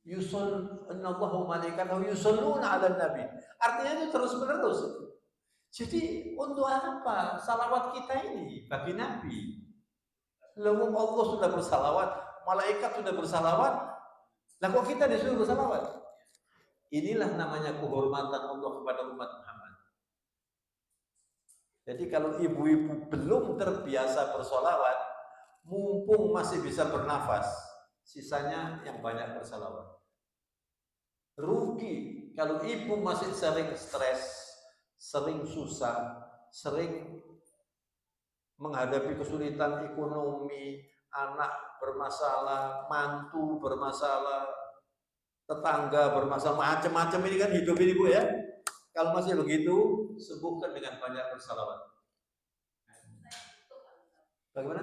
Yusallunallahu malaikatahu yusalluna 'alan nabi. Artinya itu terus-menerus. Jadi untuk apa salawat kita ini bagi Nabi? Lalu Allah sudah bersalawat, malaikat sudah bersalawat, lah kok kita disuruh bersalawat? Inilah namanya kehormatan Allah kepada umat Muhammad. Jadi kalau ibu-ibu belum terbiasa bersolawat, mumpung masih bisa bernafas, sisanya yang banyak bersalawat. Rugi kalau ibu masih sering stres, sering susah, sering menghadapi kesulitan ekonomi, anak bermasalah, mantu bermasalah, tetangga bermasalah, macam-macam ini kan hidup ini Bu ya. Kalau masih begitu, sembuhkan dengan banyak bersalawat. Bagaimana?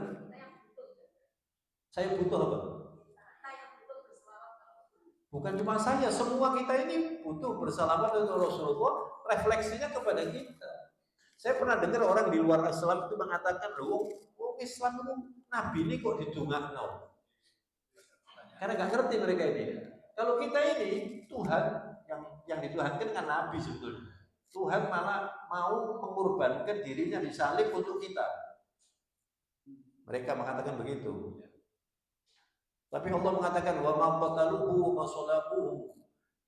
Saya butuh apa? Bukan cuma saya, semua kita ini butuh bersalawat untuk Rasulullah, refleksinya kepada kita. Saya pernah dengar orang di luar Islam itu mengatakan, loh, Islam itu Nabi ini kok didungakno. Karena nggak ngerti mereka ini. Kalau kita ini Tuhan yang dituhankan kan Nabi sebetulnya. Tuhan malah mau mengorbankan dirinya disalib untuk kita. Mereka mengatakan begitu. Tapi Allah mengatakan wa ma qataluhu wa salabuhu,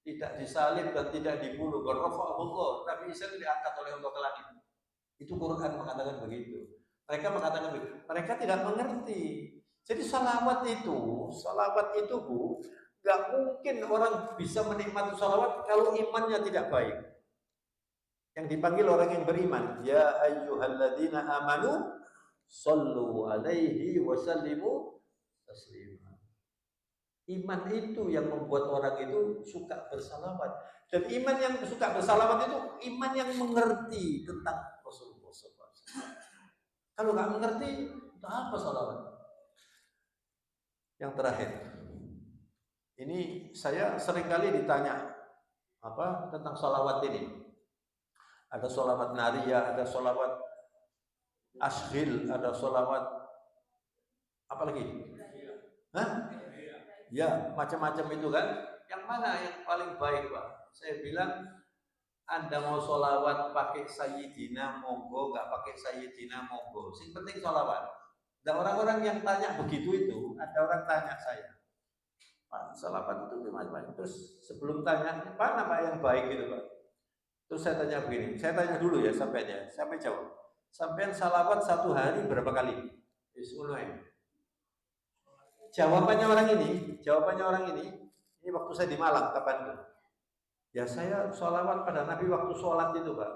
tidak disalib dan tidak dibunuh, Allah. Nabi Isa diangkat oleh Allah ke langit. Itu Quran mengatakan begitu. Mereka mengatakan begitu. Mereka tidak mengerti. Jadi salawat itu Bu, nggak mungkin orang bisa menikmati salawat kalau imannya tidak baik. Yang dipanggil orang yang beriman, ya ayyuhalladzina amanu sallu alaihi wa sallimu taslima. Iman itu yang membuat orang itu suka bersalawat. Dan iman yang suka bersalawat itu iman yang mengerti tentang Rasulullah Kalau nggak mengerti, untuk apa salawat? Yang terakhir, ini saya seringkali ditanya tentang salawat ini. Ada salawat nariyah, ada salawat ashghil, ada salawat apa lagi? Hah? Ya, macam-macam itu kan. Yang mana yang paling baik, Pak? Saya bilang, Anda mau sholawat pakai sayyidina monggo, nggak pakai sayyidina monggo. Yang penting sholawat. Ada orang-orang yang tanya begitu itu, ada orang tanya saya, Pak, sholawat itu gimana? Terus sebelum tanya, mana Pak yang baik gitu Pak? Terus saya tanya begini, saya tanya dulu ya sampai jawab. Sampai sholawat satu hari berapa kali? Jawabannya orang ini waktu saya di Malang, kapan itu? Ya saya sholawat pada Nabi waktu sholat itu Pak.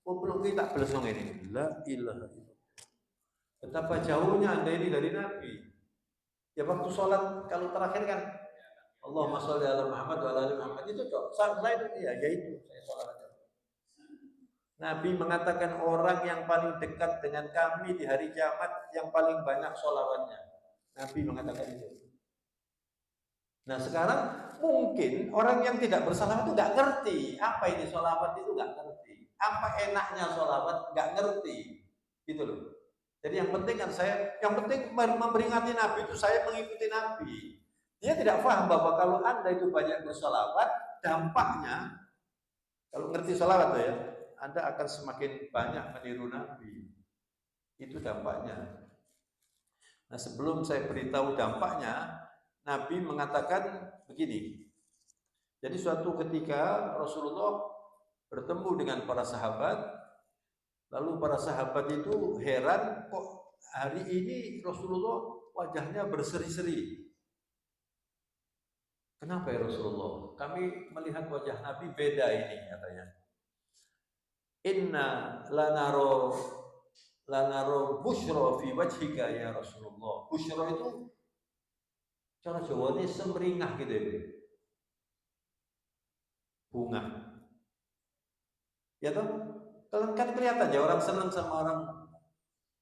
Belum kita belesong ini. La ilaha illallah. Betapa jauhnya Anda ini dari Nabi. Ya waktu sholat kalau terakhir kan Allahumma sholli ala Muhammad wa ala ali Muhammad itu dong. Saya itu saya sholat aja. Nabi mengatakan orang yang paling dekat dengan kami di hari kiamat yang paling banyak sholawatnya. Nabi mengatakan itu. Nah sekarang mungkin orang yang tidak bersalawat itu nggak ngerti apa ini sholawat itu nggak ngerti. Apa enaknya sholawat nggak ngerti, gitu loh. Jadi yang penting kan yang penting memperingati Nabi itu saya mengikuti Nabi. Dia tidak paham bahwa kalau Anda itu banyak bersolawat, dampaknya kalau ngerti solawat ya, Anda akan semakin banyak meniru Nabi. Itu dampaknya. Nah sebelum saya beritahu dampaknya, Nabi mengatakan begini. Jadi suatu ketika Rasulullah bertemu dengan para sahabat, lalu para sahabat itu heran, kok hari ini Rasulullah wajahnya berseri-seri. Kenapa ya Rasulullah? Kami melihat wajah Nabi beda ini katanya. Inna lanaro bushra fi wajhika ya Rasulullah. Bushra itu cara Jawa ini semringah gitu ya. Bunga. Ya toh? Kan kelihatan ya orang senang sama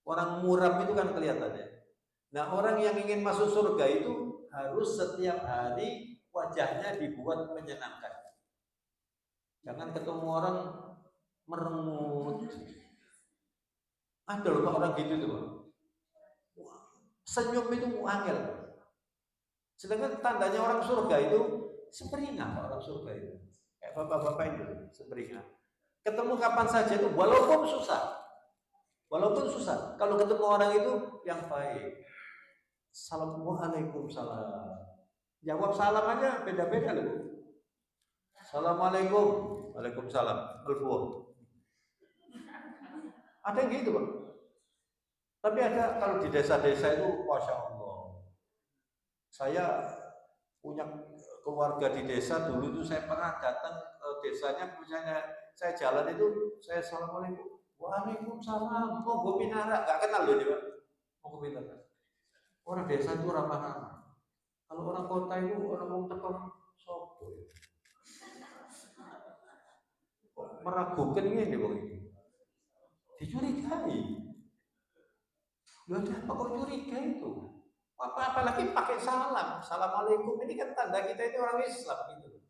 orang muram itu kan kelihatannya. Nah orang yang ingin masuk surga itu harus setiap hari wajahnya dibuat menyenangkan. Jangan ketemu orang merengut. Ada loh orang gitu tuh. Senyum itu angel. Sedangkan tandanya orang surga itu semringah orang surga itu. Kayak bapak-bapak itu semringah. Ketemu kapan saja itu walaupun susah. Kalau ketemu orang itu yang baik. Assalamualaikum salam. Jawab salam aja beda-beda loh. Assalamualaikum. Waalaikumsalam. Ada yang gitu Pak. Tapi ada kalau di desa-desa itu Masya Allah. Saya punya keluarga di desa dulu itu saya pernah datang ke desanya, misalnya saya jalan itu saya assalamualaikum, waalaikumsalam, mau gue pinara, nggak kenal loh dia, mau gue pinara. Orang desa itu ramah-ramah. Kalau orang kota itu orang mau tekor sopo ya. Meragukan ini bang ini, dicurigai. Ada apa kok curiga itu? Apalagi pakai salam, assalamualaikum ini kan tanda kita ini orang Islam gitu.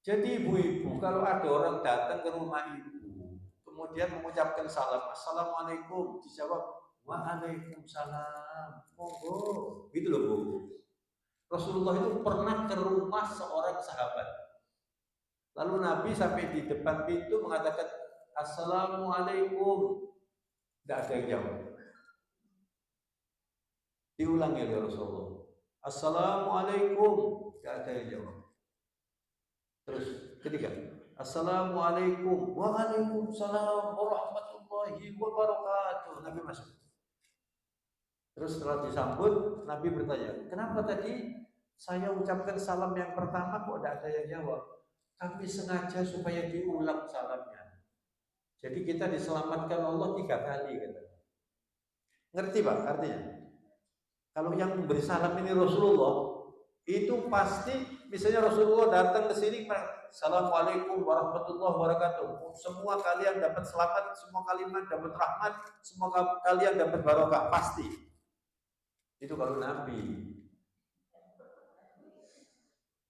Jadi ibu-ibu kalau ada orang datang ke rumah ibu, kemudian mengucapkan salam, assalamualaikum, dijawab waalaikumsalam, monggo, gitu loh Bu. Rasulullah itu pernah ke rumah seorang sahabat, lalu Nabi sampai di depan pintu mengatakan assalamualaikum, tidak ada yang jawab. Diulangi oleh Rasulullah. Assalamualaikum. Tidak ada yang jawab. Terus ketiga. Assalamualaikum. Waalaikumsalam warahmatullahi wabarakatuh. Nabi masuk. Terus setelah disambut, Nabi bertanya, kenapa tadi saya ucapkan salam yang pertama kok tidak ada yang jawab? Kami sengaja supaya diulang salamnya. Jadi kita diselamatkan Allah 3 kali. Kata. Ngerti Pak artinya? Kalau yang memberi salam ini Rasulullah, itu pasti misalnya Rasulullah datang ke sini, Assalamualaikum warahmatullahi wabarakatuh. Semua kalian dapat selamat, semua kalimat dapat rahmat, semua kalian dapat barokah, pasti. Itu kalau Nabi.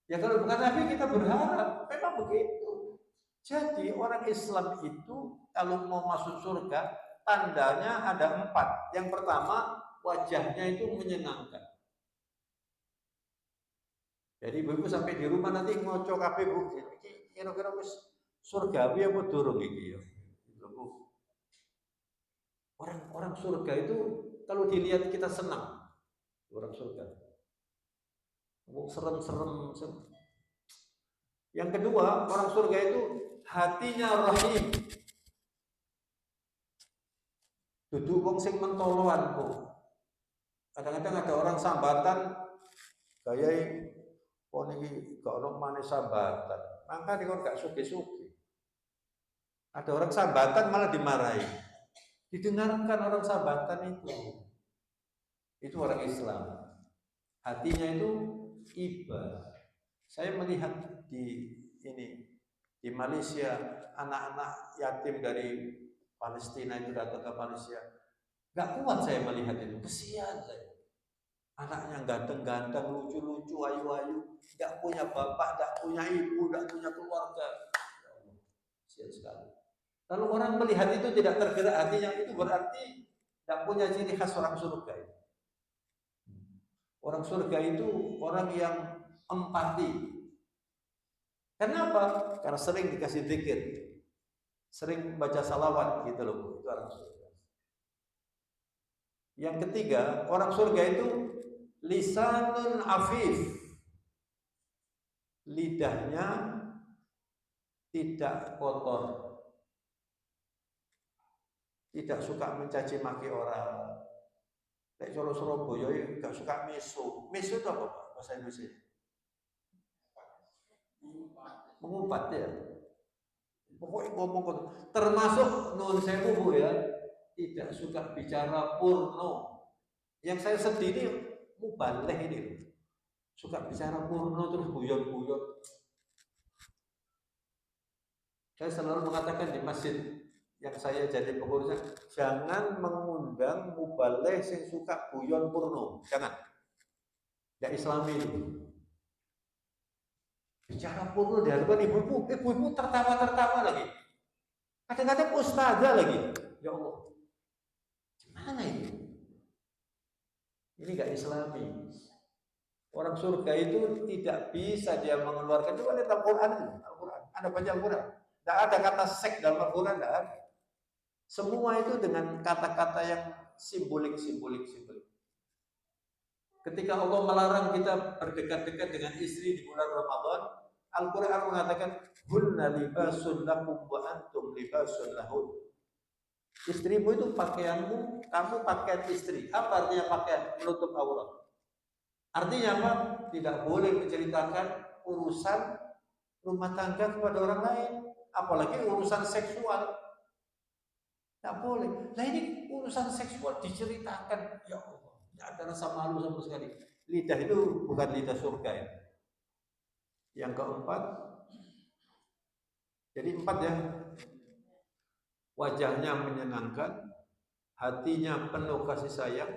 Ya kalau bukan Nabi kita berharap, memang begitu. Jadi orang Islam itu kalau mau masuk surga, tandanya ada 4. Yang pertama, wajahnya itu menyenangkan. Jadi ibu sampai di rumah nanti ngoco kabeh Bu. Kira-kira wis surgawi apa durung iki ya. Orang surga itu kalau dilihat kita senang. Orang surga. Serem-serem. Yang kedua, orang surga itu hatinya rahim. Duduk wong sing mentoloan kok. Kadang-kadang ada orang sambatan gaya oh ini gak ono maneh sambatan. Maka dia gak suge-suge. Ada orang sambatan malah dimarahi. Didengarkan orang sambatan itu. Itu orang Islam. Hatinya itu iba. Saya melihat di Malaysia anak-anak yatim dari Palestina itu datang ke Malaysia. Gak kuat saya melihat itu. Kesian saya. Anaknya ganteng-ganteng, lucu-lucu, ayu-ayu, tidak punya bapak, tidak punya ibu, tidak punya keluarga. Ya Allah, kasihan sekali. Kalau orang melihat itu tidak tergerak hatinya, itu berarti tidak punya ciri khas orang surga. Orang surga itu orang yang empati. Kenapa? Karena sering dikasih zikir, sering baca salawat gitu loh. Itu orang surga. Yang ketiga, orang surga itu lisanun afif, lidahnya tidak kotor, tidak suka mencaci maki orang. Kayak Surabaya gak suka mesu. Mesu itu apa bahasa Indonesia? Mengumpat ya. Pokoknya ngomong termasuk non sewu Bu ya, tidak suka bicara porno. Yang saya sedih ini mubaleh ini, suka bicara porno terus guyon-guyon. Saya selalu mengatakan di masjid yang saya jadi pengurusnya, jangan mengundang mubaleh yang suka guyon porno, jangan. Tidak Islami itu. Bicara porno di hadapan ibu-ibu tertawa-tertawa lagi. Kadang-kadang ustazah lagi. Ya Allah, gimana ini? Ini gak Islami. Orang surga itu tidak bisa dia mengeluarkan. Coba lihat Al-Quran. Anda baca Al-Quran. Tidak ada kata seks dalam Al-Quran, tidak ada. Semua itu dengan kata-kata yang simbolik. Ketika Allah melarang kita berdekat-dekat dengan istri di bulan Ramadan, Al-Quran mengatakan, hunna libasun lakum wa antum libasun lahun. Istrimu itu pakaianmu, kamu pakaian istri. Apa artinya pakaian? Menutup aurat. Artinya apa? Tidak boleh menceritakan urusan rumah tangga kepada orang lain, apalagi urusan seksual. Tidak boleh. Nah ini urusan seksual diceritakan, ya Allah, tidak ada rasa malu sama sekali. Lidah itu bukan lidah surga ya. Yang keempat, jadi 4 ya. Wajahnya menyenangkan, hatinya penuh kasih sayang,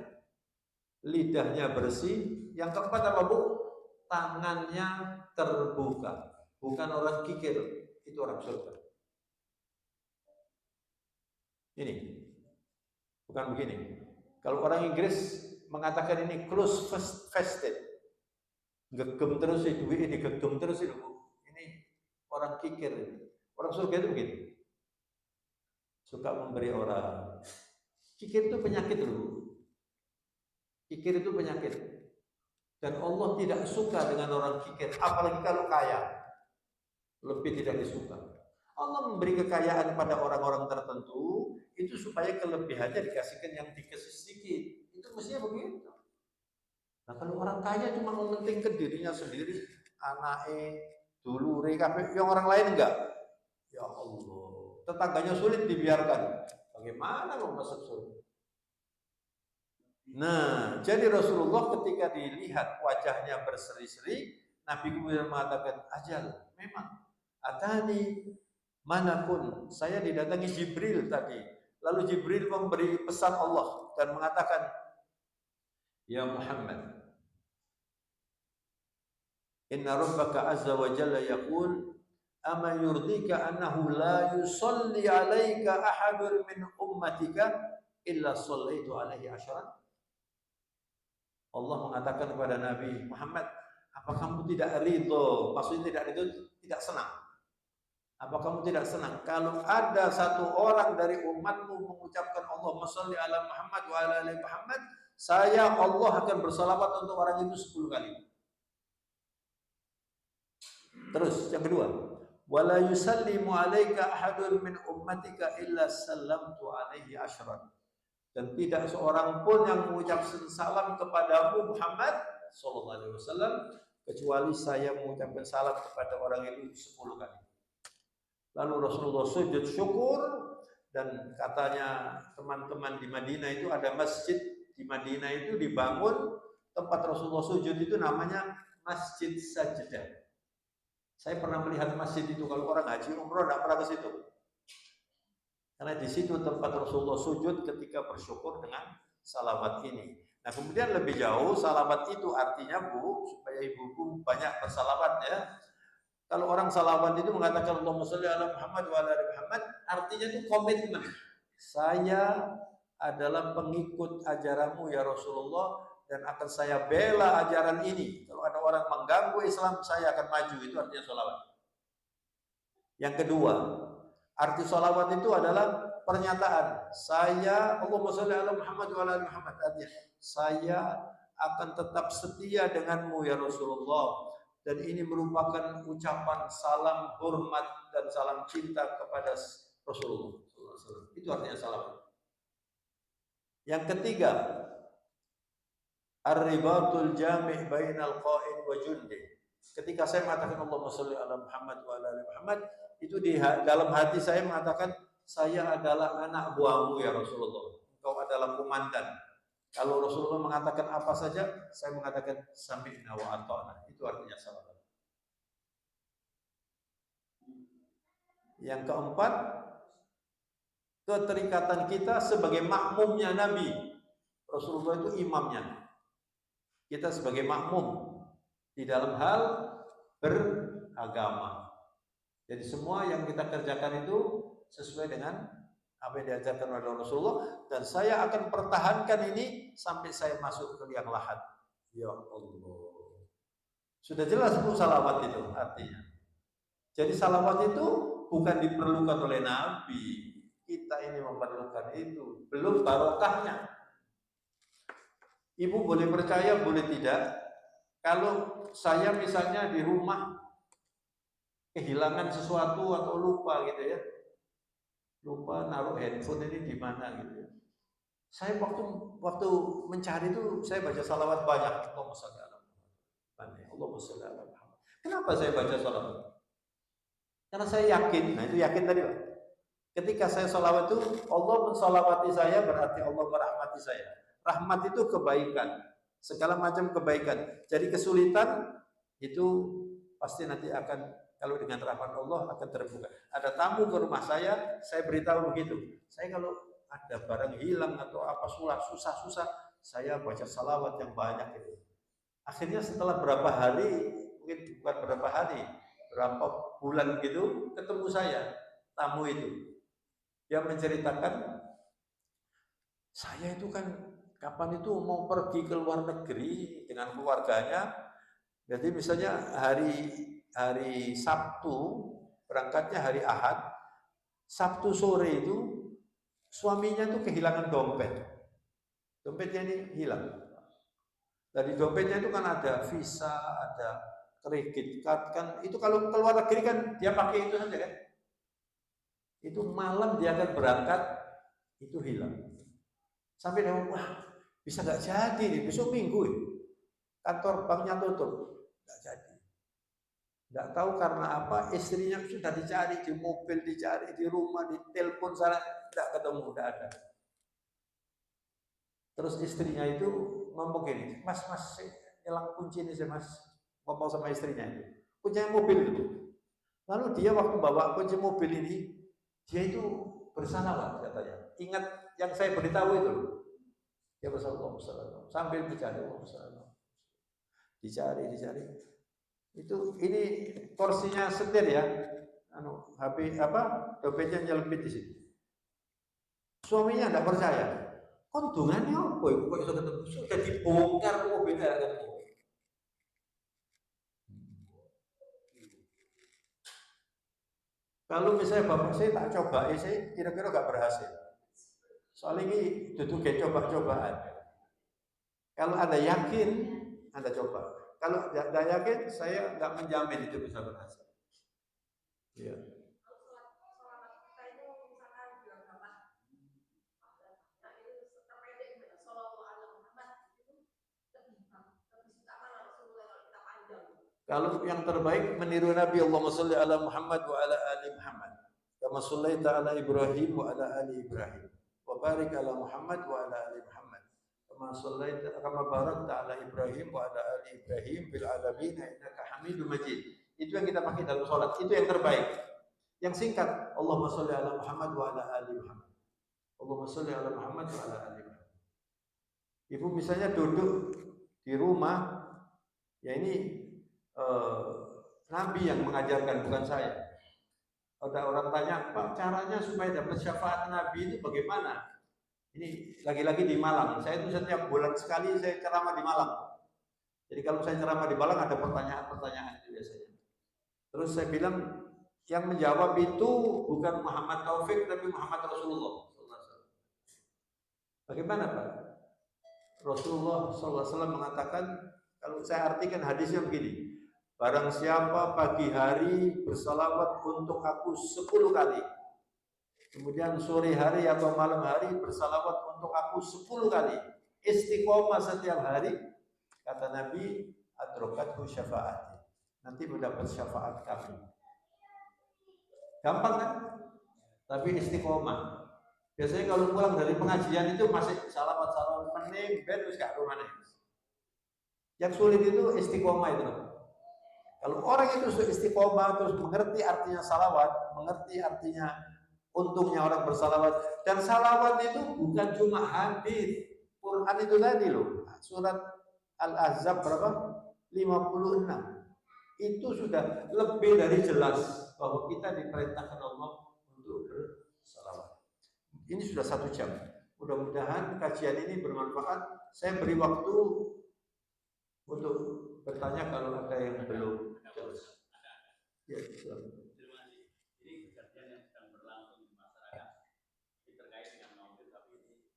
lidahnya bersih. Yang keempat apa Bu? Tangannya terbuka. Bukan orang kikir, itu orang surga. Ini, bukan begini. Kalau orang Inggris mengatakan ini close fisted, gegem terus itu, duit digegem terus itu. Ini orang kikir. Orang surga itu begini. Suka memberi orang. Kikir itu penyakit loh. Kikir itu penyakit. Dan Allah tidak suka dengan orang kikir, apalagi kalau kaya. Lebih tidak disuka. Allah memberi kekayaan pada orang-orang tertentu itu supaya kelebihannya dikasihkan yang dikasih sedikit. Itu mestinya begitu. Nah kalau orang kaya cuma mementingkan dirinya sendiri, anaknya, dulure, yang orang lain enggak. Ya Allah. Tetangganya sulit dibiarkan. Bagaimana mau masuk surga? Nah, jadi Rasulullah ketika dilihat wajahnya berseri-seri, Nabi kemudian mengatakan, ajal, memang. Atani manapun, saya didatangi Jibril tadi. Lalu Jibril memberi pesan Allah dan mengatakan, ya Muhammad, inna rabbaka azza wa jalla yaqul, ama yurdika annahu la yusalli alaika ahadun min ummatika illa sallaitu alaihi asyaran. Allah mengatakan kepada Nabi Muhammad, apa kamu tidak ridho? Maksudnya tidak ridho, tidak senang. Apa kamu tidak senang kalau ada satu orang dari umatmu mengucapkan Allahumma sholli ala Muhammad wa ala ali Muhammad, saya Allah akan bersalawat untuk orang itu 10 kali. Terus yang kedua, wala yusallimu alaika ahadun min ummatika illa sallamtu alaihi asyran. Dan tidak seorang pun yang mengucapkan salam kepadamu Muhammad sallallahu alaihi wasallam kecuali saya mengucapkan salam kepada orang itu 10 kali. Lalu Rasulullah sujud syukur, dan katanya teman-teman di Madinah itu ada masjid di Madinah itu dibangun, tempat Rasulullah sujud itu namanya Masjid Sajdah. Saya pernah melihat masjid itu, kalau orang haji umroh tidak pernah ke situ. Karena di situ tempat Rasulullah sujud ketika bersyukur dengan salawat ini. Nah, kemudian lebih jauh, salawat itu artinya, Bu, supaya ibu-ibu banyak bersalawat ya. Kalau orang salawat itu mengatakan Allahumma sholli ala Muhammad wa ala ali Muhammad, artinya itu komitmen. Saya adalah pengikut ajaranmu ya Rasulullah, dan akan saya bela ajaran ini. Kalau ada orang mengganggu Islam, saya akan maju. Itu artinya salawat. Yang kedua, arti salawat itu adalah pernyataan. Saya, Allahumma sholli ala Muhammad wa ala ali Muhammad, artinya saya akan tetap setia denganmu ya Rasulullah. Dan ini merupakan ucapan salam hormat dan salam cinta kepada Rasulullah. Itu artinya salawat. Yang ketiga, ar-ribatul jami' bainal qa'id wa jundi. Ketika saya mengatakan Allahumma sholli ala Muhammad wa ala ali Muhammad, itu di dalam hati saya mengatakan, saya adalah anak buahmu ya Rasulullah. Engkau adalah komandan. Kalau Rasulullah mengatakan apa saja, saya mengatakan sami'na wa ata'na. Itu artinya salawat. Yang keempat, keterikatan kita sebagai makmumnya Nabi. Rasulullah itu imamnya. Kita sebagai makmum di dalam hal beragama. Jadi semua yang kita kerjakan itu sesuai dengan apa yang diajarkan oleh Rasulullah, dan saya akan pertahankan ini sampai saya masuk ke liang lahat. Ya Allah. Sudah jelas Bu salawat itu artinya. Jadi salawat itu bukan diperlukan oleh Nabi. Kita ini memerlukan itu. Belum barokahnya. Ibu boleh percaya, boleh tidak. Kalau saya misalnya di rumah kehilangan sesuatu atau lupa gitu ya, lupa naruh handphone ini di mana gitu ya. Saya waktu mencari itu saya baca salawat banyak. Allahumma sholli ala Muhammad. Allahumma sholli ala Muhammad. Kenapa saya baca salawat? Karena saya yakin. Nah itu yakin tadi Pak. Ketika saya salawat itu, Allah mensalawati saya berarti Allah merahmati saya. Rahmat itu kebaikan, segala macam kebaikan. Jadi kesulitan itu pasti nanti akan, kalau dengan rahmat Allah akan terbuka. Ada tamu ke rumah saya beritahu begitu. Saya kalau ada barang hilang atau apa susah-susah, saya baca salawat yang banyak itu. Akhirnya setelah berapa hari, mungkin bukan berapa hari, berapa bulan gitu, ketemu saya tamu itu. Dia menceritakan, saya itu kan kapan itu mau pergi ke luar negeri dengan keluarganya. Jadi misalnya hari Sabtu, berangkatnya hari Ahad, Sabtu sore itu suaminya tuh kehilangan dompet. Dompetnya ini hilang. Dari dompetnya itu kan ada visa, ada kredit card kan. Itu kalau keluar negeri kan dia pakai itu saja kan. Itu malam dia akan berangkat, itu hilang. Sampai dia wah bisa nggak jadi nih, besok Minggu ya. Kantor banknya tutup, nggak jadi. Nggak tahu karena apa, istrinya sudah dicari di mobil, dicari di rumah, di telepon sana, nggak ketemu, nggak ada. Terus istrinya itu ngomong gini, mas nyelang kunci ini sih mas, ngomong sama istrinya itu, kuncinya mobil itu. Lalu dia waktu bawa kunci mobil ini, dia itu bersalawat katanya. Ingat yang saya beritahu itu, dia bersalawat sambil mencari dicari. Itu ini porsinya setir ya, HP dompetnya nyelempit di sini. Suaminya tidak percaya. Kok hubungannya apa? Kok bisa ketemu? Sudah dibongkar mobilnya ketemu. Kalau misalnya bapak saya tak coba, saya kira-kira gak berhasil. Soalnya ini duduk coba-cobaan. Kalau Anda yakin, Anda coba. Kalau tidak yakin, saya nggak menjamin itu bisa berhasil. Ya. Kalau yang terbaik meniru Nabi, Allahumma sholli ala Muhammad wa ala ali Muhammad. Kama shallaita ala Ibrahim wa ala ali Ibrahim. Wa barik ala Muhammad wa ala ali Muhammad. Kama barakta ala Ibrahim wa ala ali Ibrahim fil alamin innaka Hamidum Majid. Itu yang kita pakai dalam sholat. Itu yang terbaik. Yang singkat, Allahumma sholli ala Muhammad wa ala ali Muhammad. Allahumma sholli ala Muhammad wa ala ali Muhammad. Ibu misalnya duduk di rumah, ya ini Nabi yang mengajarkan, bukan saya. Ada orang tanya, Pak, caranya supaya dapat syafaat Nabi itu bagaimana? Ini lagi-lagi di Malang. Saya itu setiap bulan sekali saya ceramah di Malang. Jadi kalau saya ceramah di Malang ada pertanyaan-pertanyaan itu biasanya. Terus saya bilang, yang menjawab itu bukan Muhammad Taufik tapi Muhammad Rasulullah. Bagaimana Pak? Rasulullah SAW mengatakan, kalau saya artikan hadisnya begini, barang siapa pagi hari bersalawat untuk aku 10 kali, kemudian sore hari atau malam hari bersalawat untuk aku 10 kali, istiqomah setiap hari, kata Nabi, adrokathu syafaati, nanti mendapat syafaat kami. Gampang kan? Tapi istiqomah. Biasanya kalau pulang dari pengajian itu masih salawat pening, terus gak rumahnya. Yang sulit itu istiqomah itu. Kalau orang itu sudah istiqomah terus mengerti artinya salawat, mengerti artinya untungnya orang bersalawat, dan salawat itu bukan cuma hadis, Quran itu tadi loh. Surat Al-Ahzab berapa? 56. Itu sudah lebih dari jelas bahwa kita diperintahkan Allah untuk bersalawat. Ini sudah 1 jam. Mudah-mudahan kajian ini bermanfaat. Saya beri waktu untuk bertanya kalau ada yang belum jelas. Ya, terima kasih. Ini kejadian yang sedang berlangsung di masyarakat. Ini terkait dengan maulid, tapi ini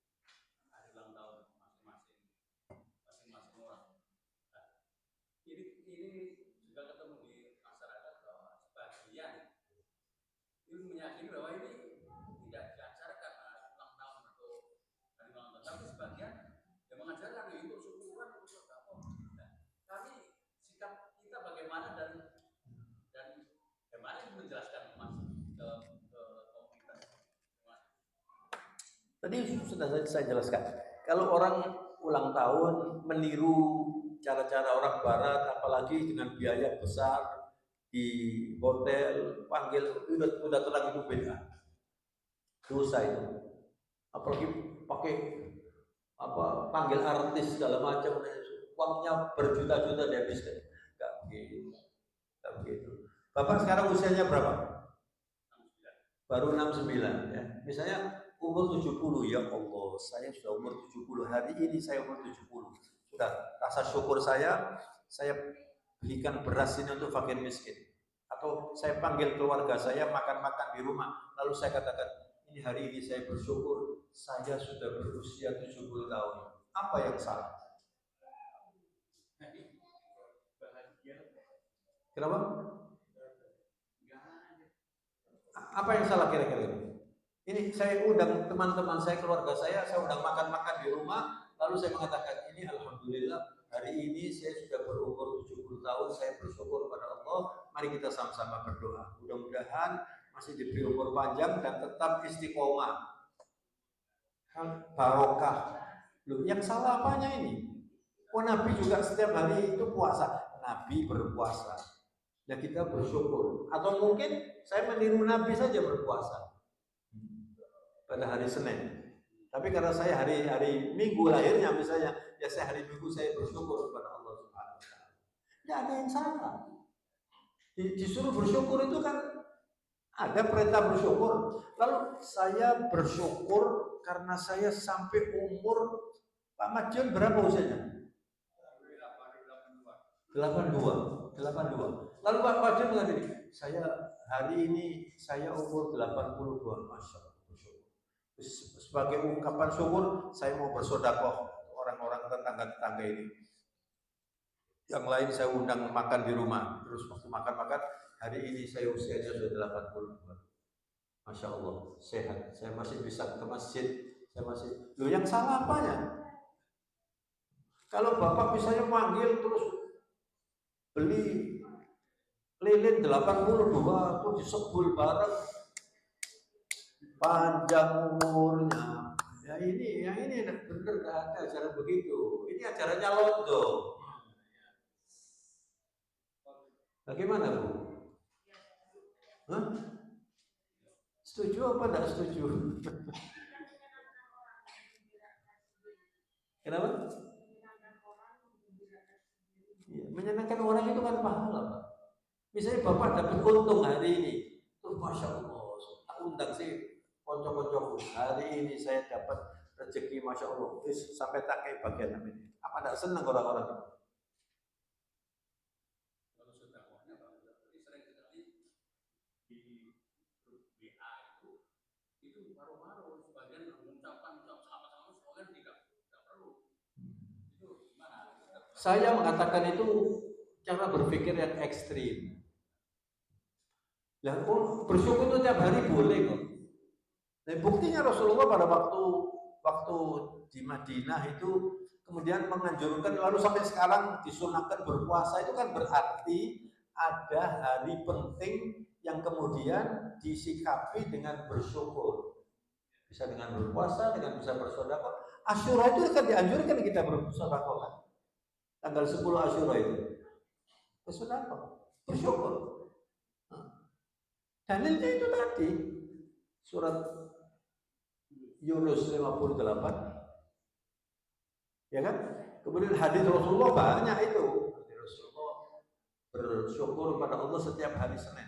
hari ulang tahun masing-masing orang. Nah, ini juga ketemu di masyarakat bahwa sebagian itu meyakini bahwa ini tidak diajarkan ulang tahun atau hari ulang tahun, tapi sebagian yang mengajarkan itu syukuran untuk apa. Kami sikap kita bagaimana dan bagaimana menjelaskan Mas ke komunitas. Tadi sudah saya jelaskan. Kalau orang ulang tahun meniru cara-cara orang barat, apalagi dengan biaya besar di hotel, panggil udah terang itu beda. Dosa itu. Apalagi pakai panggil artis segala macam, uangnya berjuta-juta dihabiskan. Enggak begitu. Bapak sekarang usianya berapa? 69. Baru 69 ya. Misalnya umur 70, ya Allah, saya sudah umur 70. Hari ini saya umur 70. Sudah rasa syukur saya belikan beras ini untuk fakir miskin. Atau saya panggil keluarga saya makan-makan di rumah, lalu saya katakan, ini hari ini saya bersyukur saya sudah berusia 70 tahun. Apa yang salah? Kenapa? Apa yang salah kira-kira ini? Ini saya undang teman-teman saya, keluarga saya undang makan-makan di rumah, lalu saya mengatakan, ini alhamdulillah hari ini saya sudah berumur 70 tahun, saya bersyukur kepada Allah, mari kita sama-sama berdoa. Mudah-mudahan masih diberi umur panjang dan tetap istiqomah, barokah. Loh, yang salah apanya ini? Oh, Nabi juga setiap hari itu puasa. Nabi berpuasa. Ya kita bersyukur. Atau mungkin saya meniru Nabi saja berpuasa pada hari Senin. Tapi karena saya hari Minggu lahirnya misalnya, ya saya hari Minggu saya bersyukur kepada Allah Subhanahu wa taala. Tidak ada yang salah. Disuruh bersyukur itu kan ada perintah bersyukur. Lalu saya bersyukur karena saya sampai umur Pak Madiun berapa usianya? 82. Lalu Pak Madiun mengatakan, saya hari ini saya umur 82. Masya Allah. Sebagai ungkapan syukur, saya mau bersedekah orang-orang tetangga-tetangga ini. Yang lain saya undang makan di rumah. Terus waktu makan-makan, hari ini saya usianya sudah 82. Masya Allah, sehat. Saya masih bisa ke masjid. Saya masih. Loh, yang salah apanya? Kalau bapak misalnya manggil terus beli lilin 82 itu disebul bareng, panjang umurnya. Ya ini benar nggak ada acara begitu. Ini acaranya londo. Bagaimana Bu? Hah? Setuju apa tidak setuju? Kenapa? Ya, menyenangkan orang itu kan pahala, Pak. Misalnya Bapak dapat untung hari ini, tuh Masya Allah, tak undang sih konco-koncoku. Hari ini saya dapat rezeki, Masya Allah, sampai tak kayak bagian ini. Apa tidak senang orang-orang itu? Kalau sudah pokoknya Pak, sering sekali di grup WA itu paru-paru sebagian mengucapkan sama-sama, sebagian tidak perlu. Itu gimana? Saya mengatakan itu cara berpikir yang ekstrim. Lah, bersyukur itu tiap hari boleh kok. Dan buktinya Rasulullah pada waktu di Madinah itu kemudian menganjurkan, lalu sampai sekarang disunahkan berpuasa, itu kan berarti ada hari penting yang kemudian disikapi dengan bersyukur. Bisa dengan berpuasa, dengan bisa bersedekah. Asyura itu kan dianjurkan kita bersedekah kan. Tanggal 10 Asyura itu bersedekah, bersyukur. Dalilnya itu tadi surat Yunus 58, ya kan? Kemudian hadis Rasulullah banyak itu. Hadis Rasulullah bersyukur pada Allah setiap hari Senin.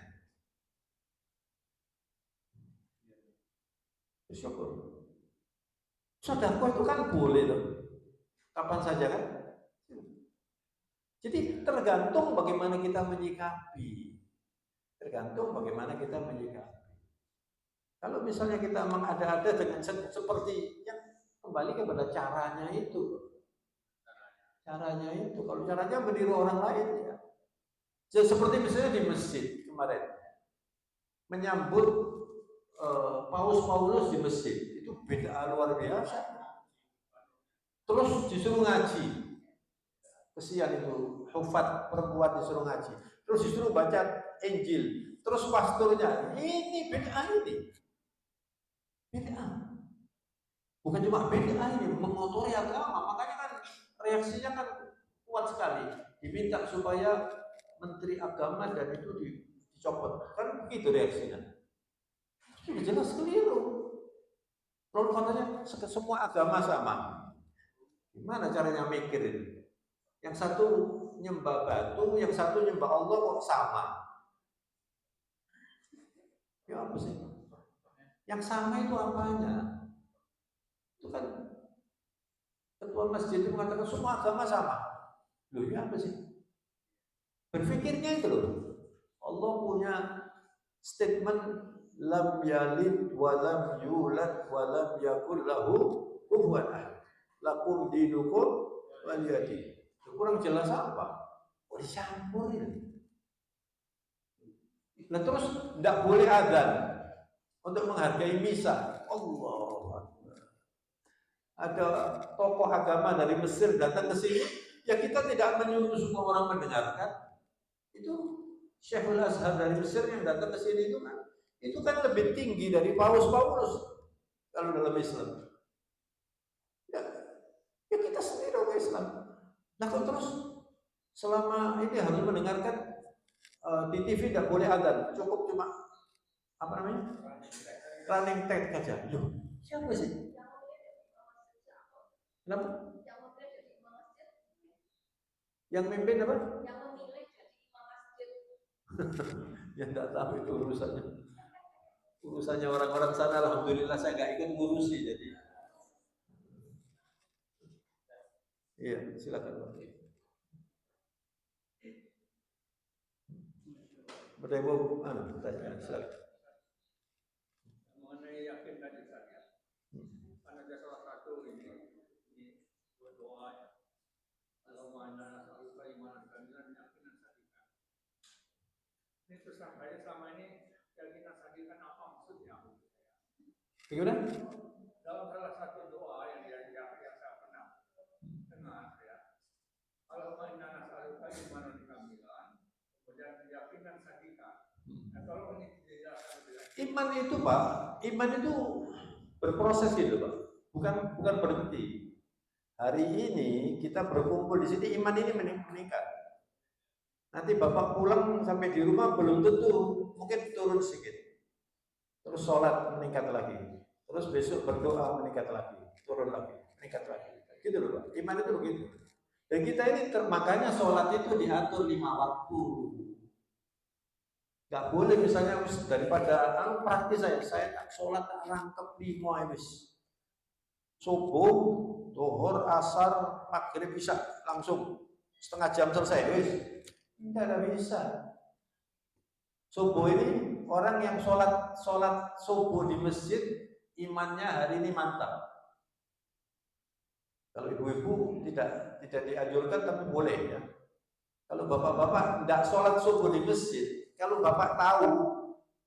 Bersyukur. Sedekah itu kan boleh loh. Kapan saja kan? Jadi tergantung bagaimana kita menyikapi. Tergantung bagaimana kita menyikapi. Kalau misalnya kita mengada-ada dengan seperti yang kembali kepada caranya itu. Caranya itu, kalau caranya meniru orang lain ya. Seperti misalnya di masjid kemarin menyambut Paus Paulus di masjid, itu beda luar biasa. Terus disuruh ngaji. Kesian itu, hufat perempuan disuruh ngaji. Terus disuruh baca Injil. Terus pastornya, ini bid'ah ini. Bid'ah. Bukan cuma bid'ah ini, mengotori agama. Makanya kan reaksinya kan kuat sekali. Diminta supaya Menteri Agama dan itu dicopot. Kan begitu reaksinya. Sudah jelas keliru. Lalu katanya semua agama sama. Gimana caranya mikir ini? Yang satu nyembah batu, yang satu nyembah Allah kok sama? Ya apa sih? Yang sama itu apanya? Itu kan ketua masjid itu mengatakan semua agama sama. Loh ya apa sih? Berpikirnya itu loh. Allah punya statement lam yalid wa lam yulad wa lam yakul lahu kufuwan ahad. Lakum dinukum waliyadin. Kurang jelas apa? Kok dicampur ini? Nah terus tidak boleh adzan untuk menghargai misa. Allah. Ada tokoh agama dari Mesir datang ke sini, ya kita tidak menyuruh semua orang mendengarkan. Itu Syekhul Azhar dari Mesir yang datang ke sini itu kan lebih tinggi dari Paus Paulus kalau dalam Islam. Ya, Ya kita sendiri orang Islam. Nah kok terus selama ini harus mendengarkan di TV tidak boleh azan, cukup cuma apa namanya running tag saja. Loh, siapa sih? Kenapa? Yang mimpin apa? Yang memilih jadi imam masjid. Ya tidak tahu itu urusannya. Urusannya orang-orang sana. Alhamdulillah saya nggak ikut ngurusi jadi. Iya, silakan Pak. Ada yang mau tanya, silakan. Mengenai yakin tadi saya, kan ada salah satu ini berdoa ya. Kalau mana selalu keimanan kalian yakinan sadikan. Ini susah saya selama ini yakinan sadikan apa maksudnya? Gimana? Dalam salah satu doa yang saya pernah dengar ya. Kalau mana selalu keimanan kalian, kemudian keyakinan sadikan. Nah, kalau ini dijelaskan Iman itu Pak, iman itu berproses gitu Pak, bukan berhenti. Hari ini kita berkumpul di sini, iman ini meningkat. Nanti Bapak pulang sampai di rumah belum tentu, mungkin turun sedikit. Terus sholat meningkat lagi. Terus besok berdoa meningkat lagi, turun lagi, meningkat lagi. Gitu loh Pak, iman itu begitu. Dan kita ini makanya sholat itu diatur 5 waktu. Gak boleh misalnya daripada praktis saya tak sholat tak rangkep 5 habis. Subuh, zuhur, asar, maghrib, isya langsung setengah jam selesai wis. Tidak bisa. Subuh ini orang yang sholat subuh di masjid imannya hari ini mantap. Kalau ibu-ibu tidak dianjurkan tapi boleh ya. Kalau bapak-bapak tidak sholat subuh di masjid, kalau bapak tahu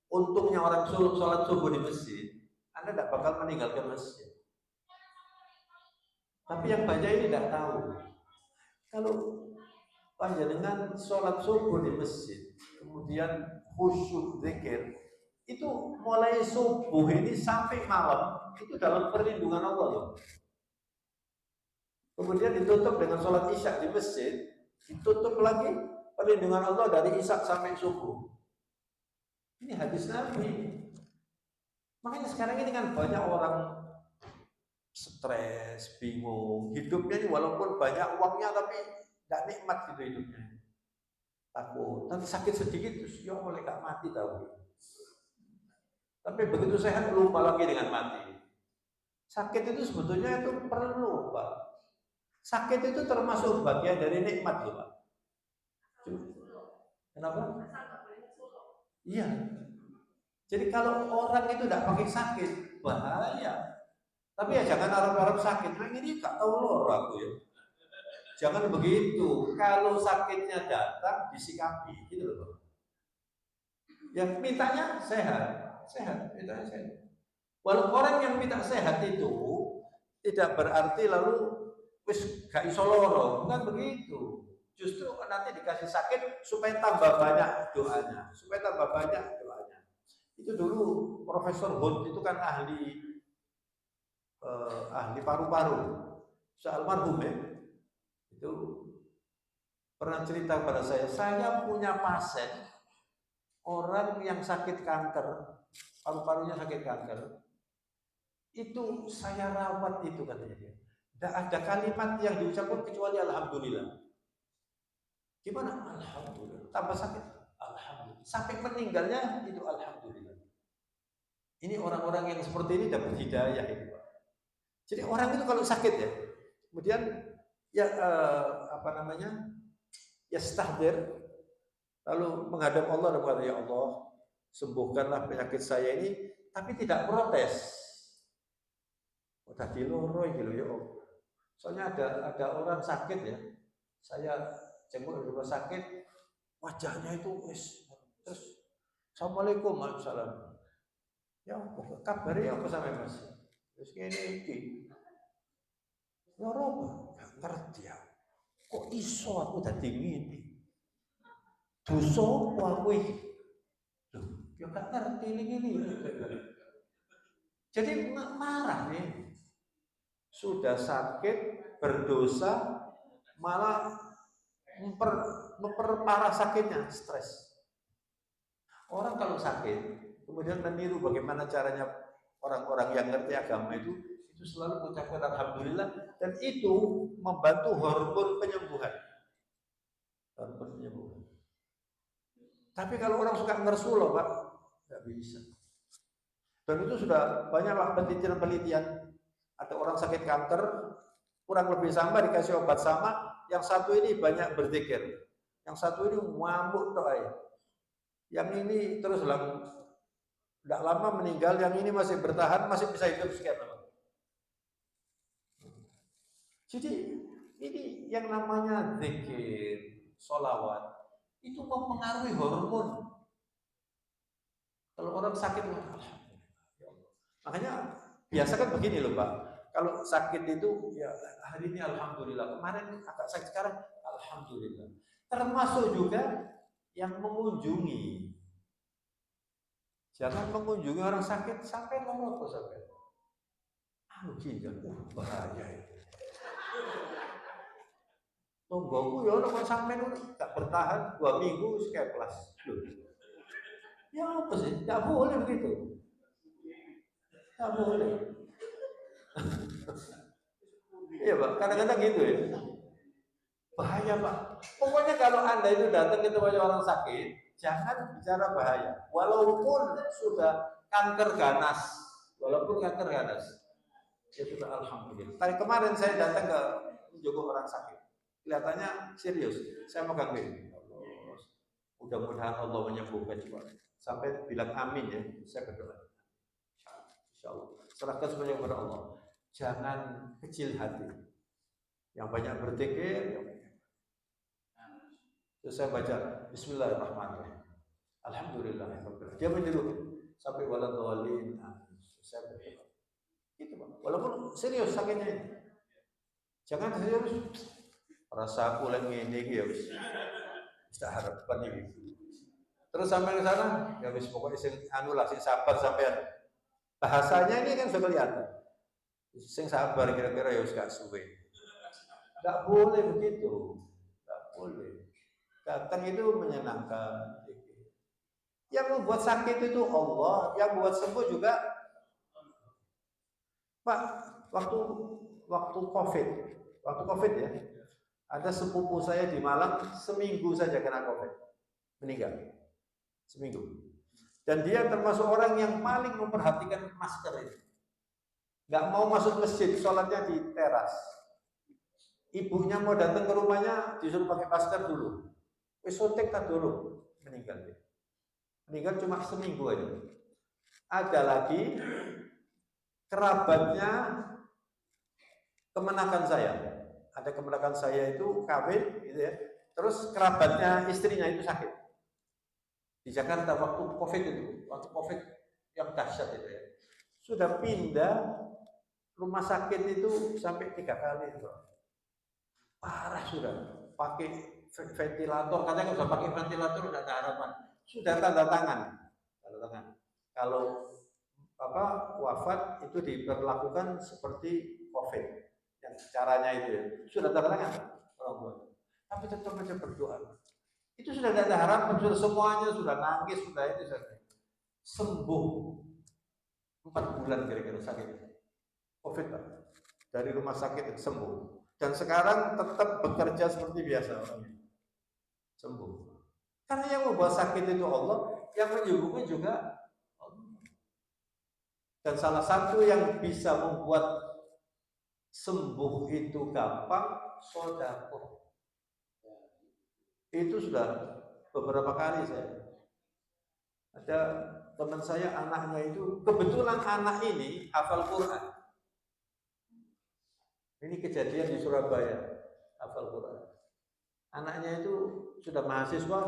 untungnya orang sholat subuh di masjid, Anda tidak bakal meninggalkan masjid. Tapi yang banyak ini tidak tahu. Kalau panjenengan sholat subuh di masjid, kemudian khusyuk zikir, itu mulai subuh ini sampai malam itu dalam perlindungan Allah loh. Kemudian ditutup dengan sholat isya di masjid, ditutup lagi perlindungan Allah dari isya sampai subuh. Ini hadis Nabi. Makanya sekarang ini kan banyak orang stres, bingung, hidupnya ini walaupun banyak uangnya tapi tidak nikmat gitu hidupnya. Takut, nanti sakit sedikit terus ya boleh gak mati tahu. Tapi begitu sehat lupa lagi dengan mati. Sakit itu sebetulnya itu perlu Pak. Sakit itu termasuk bagian dari nikmat loh Pak. Kenapa? Iya. Jadi kalau orang itu tidak pakai sakit bahaya. Tapi ya jangan harap-harap sakit. Nah ini gak tahu lor aku ya. Jangan begitu. Kalau sakitnya datang disikapi, gitu loh. Yang mintanya sehat, mintanya sehat. Walau orang yang minta sehat itu tidak berarti lalu wis gak iso loro, bukan begitu. Justru nanti dikasih sakit supaya tambah banyak doanya, Itu dulu Profesor Hunt itu kan ahli paru-paru, almarhum ya. Itu pernah cerita pada saya punya pasien orang yang sakit kanker, paru-parunya sakit kanker. Itu saya rawat itu katanya dia. Tidak ada kalimat yang diucapkan kecuali alhamdulillah. Gimana? Alhamdulillah. Tambah sakit? Alhamdulillah. Sampai meninggalnya itu alhamdulillah. Ini orang-orang yang seperti ini dapat hidayah itu Pak. Jadi orang itu kalau sakit ya, kemudian ya ya stahdir, lalu menghadap Allah dan berkata, ya Allah sembuhkanlah penyakit saya ini, tapi tidak protes. Oh tadi loro gitu ya Allah. Soalnya ada orang sakit ya, saya jenguk di rumah sakit, wajahnya itu terus assalamualaikum waalaikumsalam. Ya kabarnya apa sampai mas? Terus ini loro nggak ngerti ya. Kok iso aku tadi ngene? Dosa aku iki. Loh, ya gak ngerti ini. Jadi marah nih. Sudah sakit berdosa, malah memperparah sakitnya, stres. Orang kalau sakit, kemudian meniru bagaimana caranya orang-orang yang ngerti agama itu selalu mengucapkan alhamdulillah, dan itu membantu hormon penyembuhan. Hormon penyembuhan. Tapi kalau orang suka ngersuloh, Pak, nggak bisa. Dan itu sudah banyaklah penelitian-penelitian. Ada orang sakit kanker, kurang lebih sama dikasih obat sama, yang satu ini banyak berzikir, yang satu ini ngamuk doa. Yang ini terus tidak lama meninggal, yang ini masih bertahan, masih bisa hidup sekian lama. Jadi ini yang namanya zikir, sholawat, itu mempengaruhi hormon. Kalau orang sakit, makanya biasa kan begini loh Pak. Kalau sakit itu ya hari ini alhamdulillah, kemarin agak sakit, sekarang alhamdulillah. Termasuk juga yang mengunjungi. Jangan mengunjungi orang sakit sampai lorot sampai. Ginjal, bahaya itu. Tonggoku ya orang sampai gak bertahan 2 minggu skeplas. Ya apa sih? Gak boleh begitu. Gak boleh. Iya Pak, kadang-kadang gitu ya. Bahaya Pak. Pokoknya kalau Anda itu datang ke tempat orang sakit, jangan bicara bahaya. Walaupun sudah kanker ganas, ya sudah alhamdulillah. Tadi kemarin saya datang ke menjenguk orang sakit, kelihatannya serius. Saya megang ini. Mudah-mudahan Allah menyembuhkan juga. Sampai bilang amin ya, saya berdoa. Insya Allah. Serahkan semuanya kepada Allah. Jangan kecil hati. Yang banyak berzikir. Terus saya baca Bismillahirrahmanirrahim. Alhamdulillah. Dia meniru sampai waladhdallin. Saya berdoa. Itu Pak. Walaupun serius sakitnya. Jangan serius. Rasa aku lagi ini ya wis. Tidak harapan ini. Terus sampai ke sana, ya wis pokoknya sing anu lah, sing sabar sampean. Bahasanya ini kan sudah kelihatan. Sing sabar kira-kira ya wis gak suwe. Enggak boleh begitu. Enggak boleh. Datang itu menyenangkan. Yang membuat sakit itu Allah, yang membuat sembuh juga Pak. Waktu COVID ya, ada sepupu saya di Malang seminggu saja kena COVID, meninggal seminggu. Dan dia termasuk orang yang paling memperhatikan masker itu. Nggak mau masuk masjid, sholatnya di teras. Ibunya mau datang ke rumahnya disuruh pakai masker dulu. Esotek tak dulu, meninggal dia. Meninggal cuma seminggu aja. Ada lagi kerabatnya kemenakan saya. Ada kemenakan saya itu kawin gitu ya. Terus kerabatnya istrinya itu sakit. Di Jakarta waktu COVID itu, waktu COVID yang dahsyat itu ya. Sudah pindah rumah sakit itu sampai 3 kali itu. Parah sudah. Pakai ventilator, katanya kalau sudah pakai ventilator udah ada harapan. Sudah tanda tangan. Kalau wafat itu diperlakukan seperti COVID. Yang caranya itu ya. Sudah tanda tangan orang tua. Tapi tetap aja berdoa. Itu sudah tidak ada harapan, sudah semuanya sudah nangis, sudah itu sudah sembuh 4 bulan kira-kira sakit COVID Pak. Dari rumah sakit sembuh. Dan sekarang tetap bekerja seperti biasa orangnya. Sembuh. Karena yang membuat sakit itu Allah, yang menyembuhkan juga Allah. Dan salah satu yang bisa membuat sembuh itu gampang, sedekah. Itu sudah beberapa kali saya. Ada teman saya anaknya itu, kebetulan anak ini hafal Quran. Ini kejadian di Surabaya, hafal Quran. Anaknya itu sudah mahasiswa,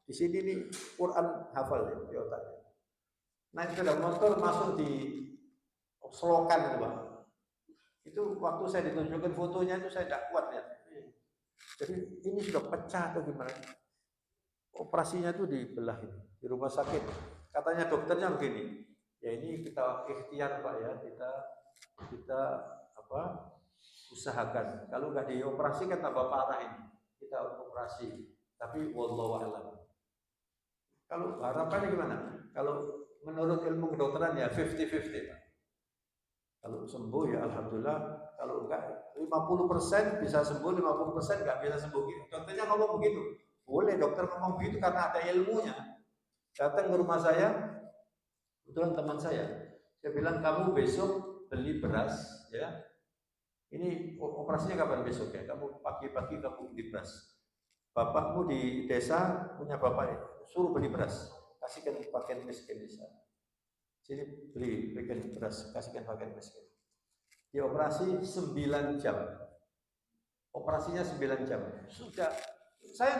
di sini nih Quran hafal ya, di otaknya. Naik sepeda motor masuk di selokan itu Pak. Itu waktu saya ditunjukkan fotonya itu saya tidak kuat ya. Jadi ini sudah pecah atau gimana? Operasinya itu dibelah ini, di rumah sakit. Katanya dokternya begini, ya ini kita ikhtiar Pak ya, kita usahakan. Kalau nggak dioperasi kan tambah parah ini. Kita operasi. Tapi wallahu a'lam. Kalau harapannya gimana? Kalau menurut ilmu kedokteran ya 50-50 Pak. Kalau sembuh ya alhamdulillah, kalau enggak 50% bisa sembuh, 50% enggak bisa sembuh. Dokternya ngomong begitu. Boleh dokter ngomong begitu karena ada ilmunya. Datang ke rumah saya, kebetulan teman saya bilang kamu besok beli beras ya. Ini operasinya kapan besok ya? Kamu pagi-pagi kamu beli beras. Bapakmu di desa punya bapak, suruh beli beras, kasihkan pakaian miskin di sana. Sini belikan beras, kasihkan pakaian miskin. Dioperasi 9 jam. Operasinya 9 jam. Sudah, saya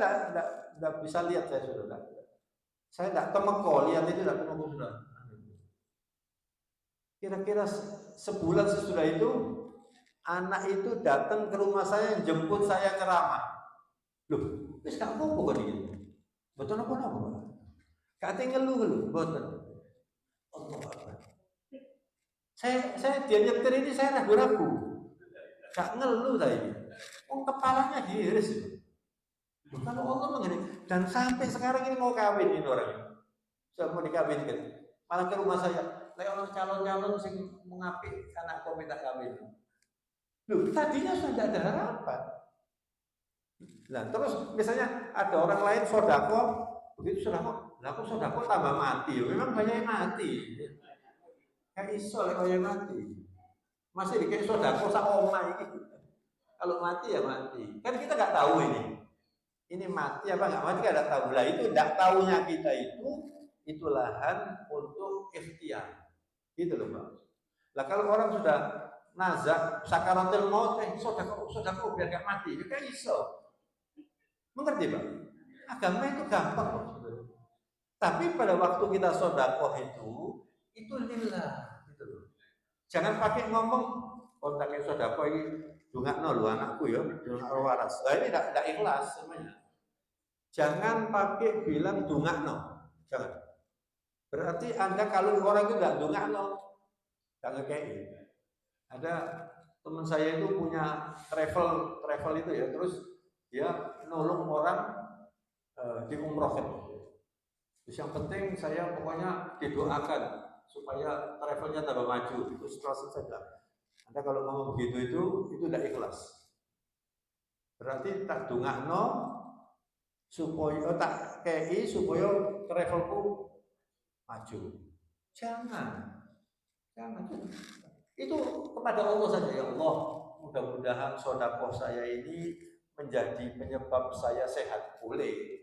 enggak bisa lihat, saya sudah enggak. Saya enggak temeko, lihat itu enggak temeko sudah. Kira-kira sebulan sesudah itu, anak itu datang ke rumah saya, jemput saya ceramah. Loh, wis gak apa-apa kan iki. Betul apa-apa. Kate ngeluh, betul. Allah Akbar. Saya dia nyetir ini saya ragu-ragu. Gak ngeluh tadi. Kepalanya hiris. Kalau Allah mengenai dan sampai sekarang ini mau kawin ini orang. Sudah mau dikawinkan. Malah ke rumah saya, lek orang calon-calon sing mengapik anakku minta kawin. Loh, tadinya sudah ada harapan. Nah, terus misalnya ada orang lain sodako, begitu sodako, lah kok sodako tambah mati, memang banyak yang mati. Kayak iso lek yang mati. Masih dikasih sodako sak omah iki. Kalau mati ya mati. Kan kita nggak tahu ini. Ini mati apa nggak mati nggak tahu. Lah itu nggak tahunya kita itu lahan untuk ikhtiar. Gitu loh Pak. Lah kalau orang sudah nazak sakaratul maut, sodako biar nggak mati, ya kayak iso. Mengerti Pak? Agama itu gampang loh. Tapi pada waktu kita sodakoh itu lillah gitu loh. Jangan pakai ngomong kontaknya sodakoh ini dungakno lho anakku ya, dungakno waras. Nah ini tidak ikhlas semuanya. Jangan pakai bilang dungakno. Jangan. Berarti Anda kalau orang itu enggak dungakno, enggak ngekei. Ada teman saya itu punya travel itu ya, terus dia nolong orang diumrohkan. Terus yang penting saya pokoknya didoakan supaya travelnya tambah maju. Itu setelah selesai bilang, Anda kalau ngomong begitu itu tidak ikhlas. Berarti tak dungakno supaya tak kei supaya travelku maju. Jangan. Itu kepada Allah saja ya Allah. Mudah-mudahan sedekah saya ini menjadi penyebab saya sehat. Boleh.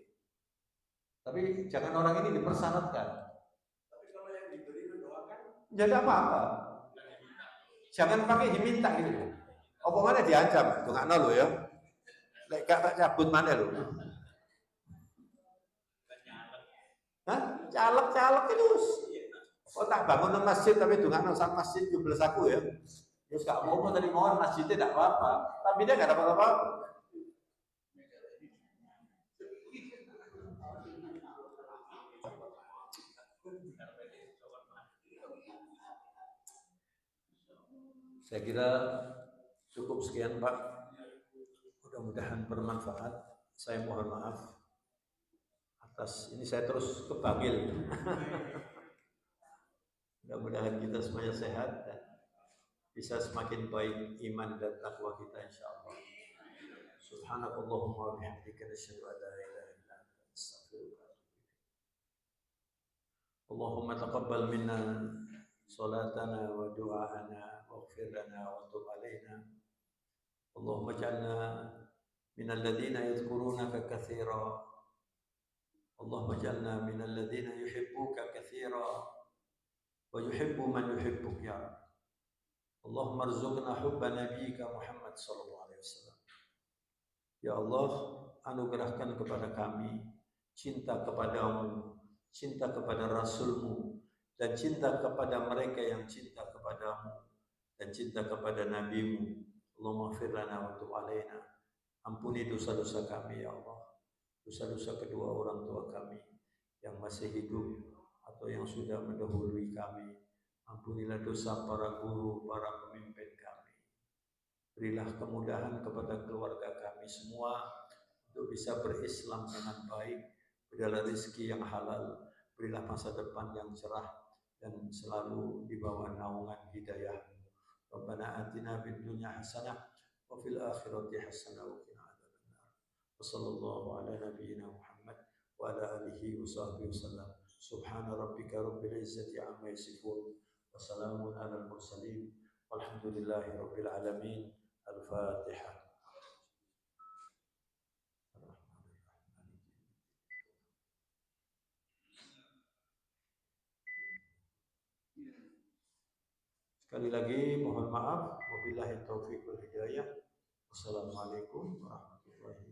Tapi jangan orang ini dipersyaratkan. Tapi kalau yang diberi mendoakan, jadi apa-apa. Jangan pakai diminta gitu. Apa mana diancam? Dongakno lho ya. Lek gak cabut mana lho. Hah? Caleg itu. Oh tak bangun masjid tapi dongakno sak masjid 17 aku ya. Ya gak apa-apa tadi mohon masjidnya tidak apa-apa. Tapi dia gak dapat apa-apa. Saya kira cukup sekian Pak. Mudah-mudahan bermanfaat. Saya mohon maaf atas ini saya terus kepanggil. Mudah-mudahan kita semuanya sehat dan bisa semakin baik iman dan takwa kita insyaallah. Subhanakallahumma wa bihamdika asyhadu an la ilaha illa anta astaghfiruka wa atubu ilaik. Allahumma taqabbal minna salatana wa du'aana waghfir lana wa tub alaina. Allahumma ij'alna minal ladzina yadhkurunaka katsiran. Allahumma ij'alna minal ladzina yuhibbuka katsiran wa yuhibbu man yuhibbuk ya Rabb. Allahumma arzuqna hubba nabiyyika Muhammad sallallahu alaihi wasallam. Ya Allah, anugerahkan kepada kami cinta kepadamu, cinta kepada Rasulmu, dan cinta kepada mereka yang cinta kepadamu dan cinta kepada nabimu. Allahumma ighfir lana wa tub alaina. Ampuni dosa-dosa kami ya Allah. Dosa-dosa kedua orang tua kami yang masih hidup atau yang sudah mendahului kami. Ampunilah dosa para guru, para pemimpin kami. Berilah kemudahan kepada keluarga kami semua untuk bisa berislam dengan baik. Berilah rezeki yang halal, berilah masa depan yang cerah, dan selalu di bawah naungan hidayah-Mu. Rabbana atina fid dunya hasanah wa fil akhirati hasanah wa qina adzabannar. Wa sallallahu ala nabiyyina Muhammad wa ala alihi wa sahbihi wasallam. Subhana rabbika rabbil izzati amma yasifun wa salamun alal mursalin walhamdulillahi rabbil alamin. Al-Fatihah. Sekali lagi mohon maaf, wabillahi taufiq wal hidayah. Wassalamualaikum warahmatullahi wabarakatuh.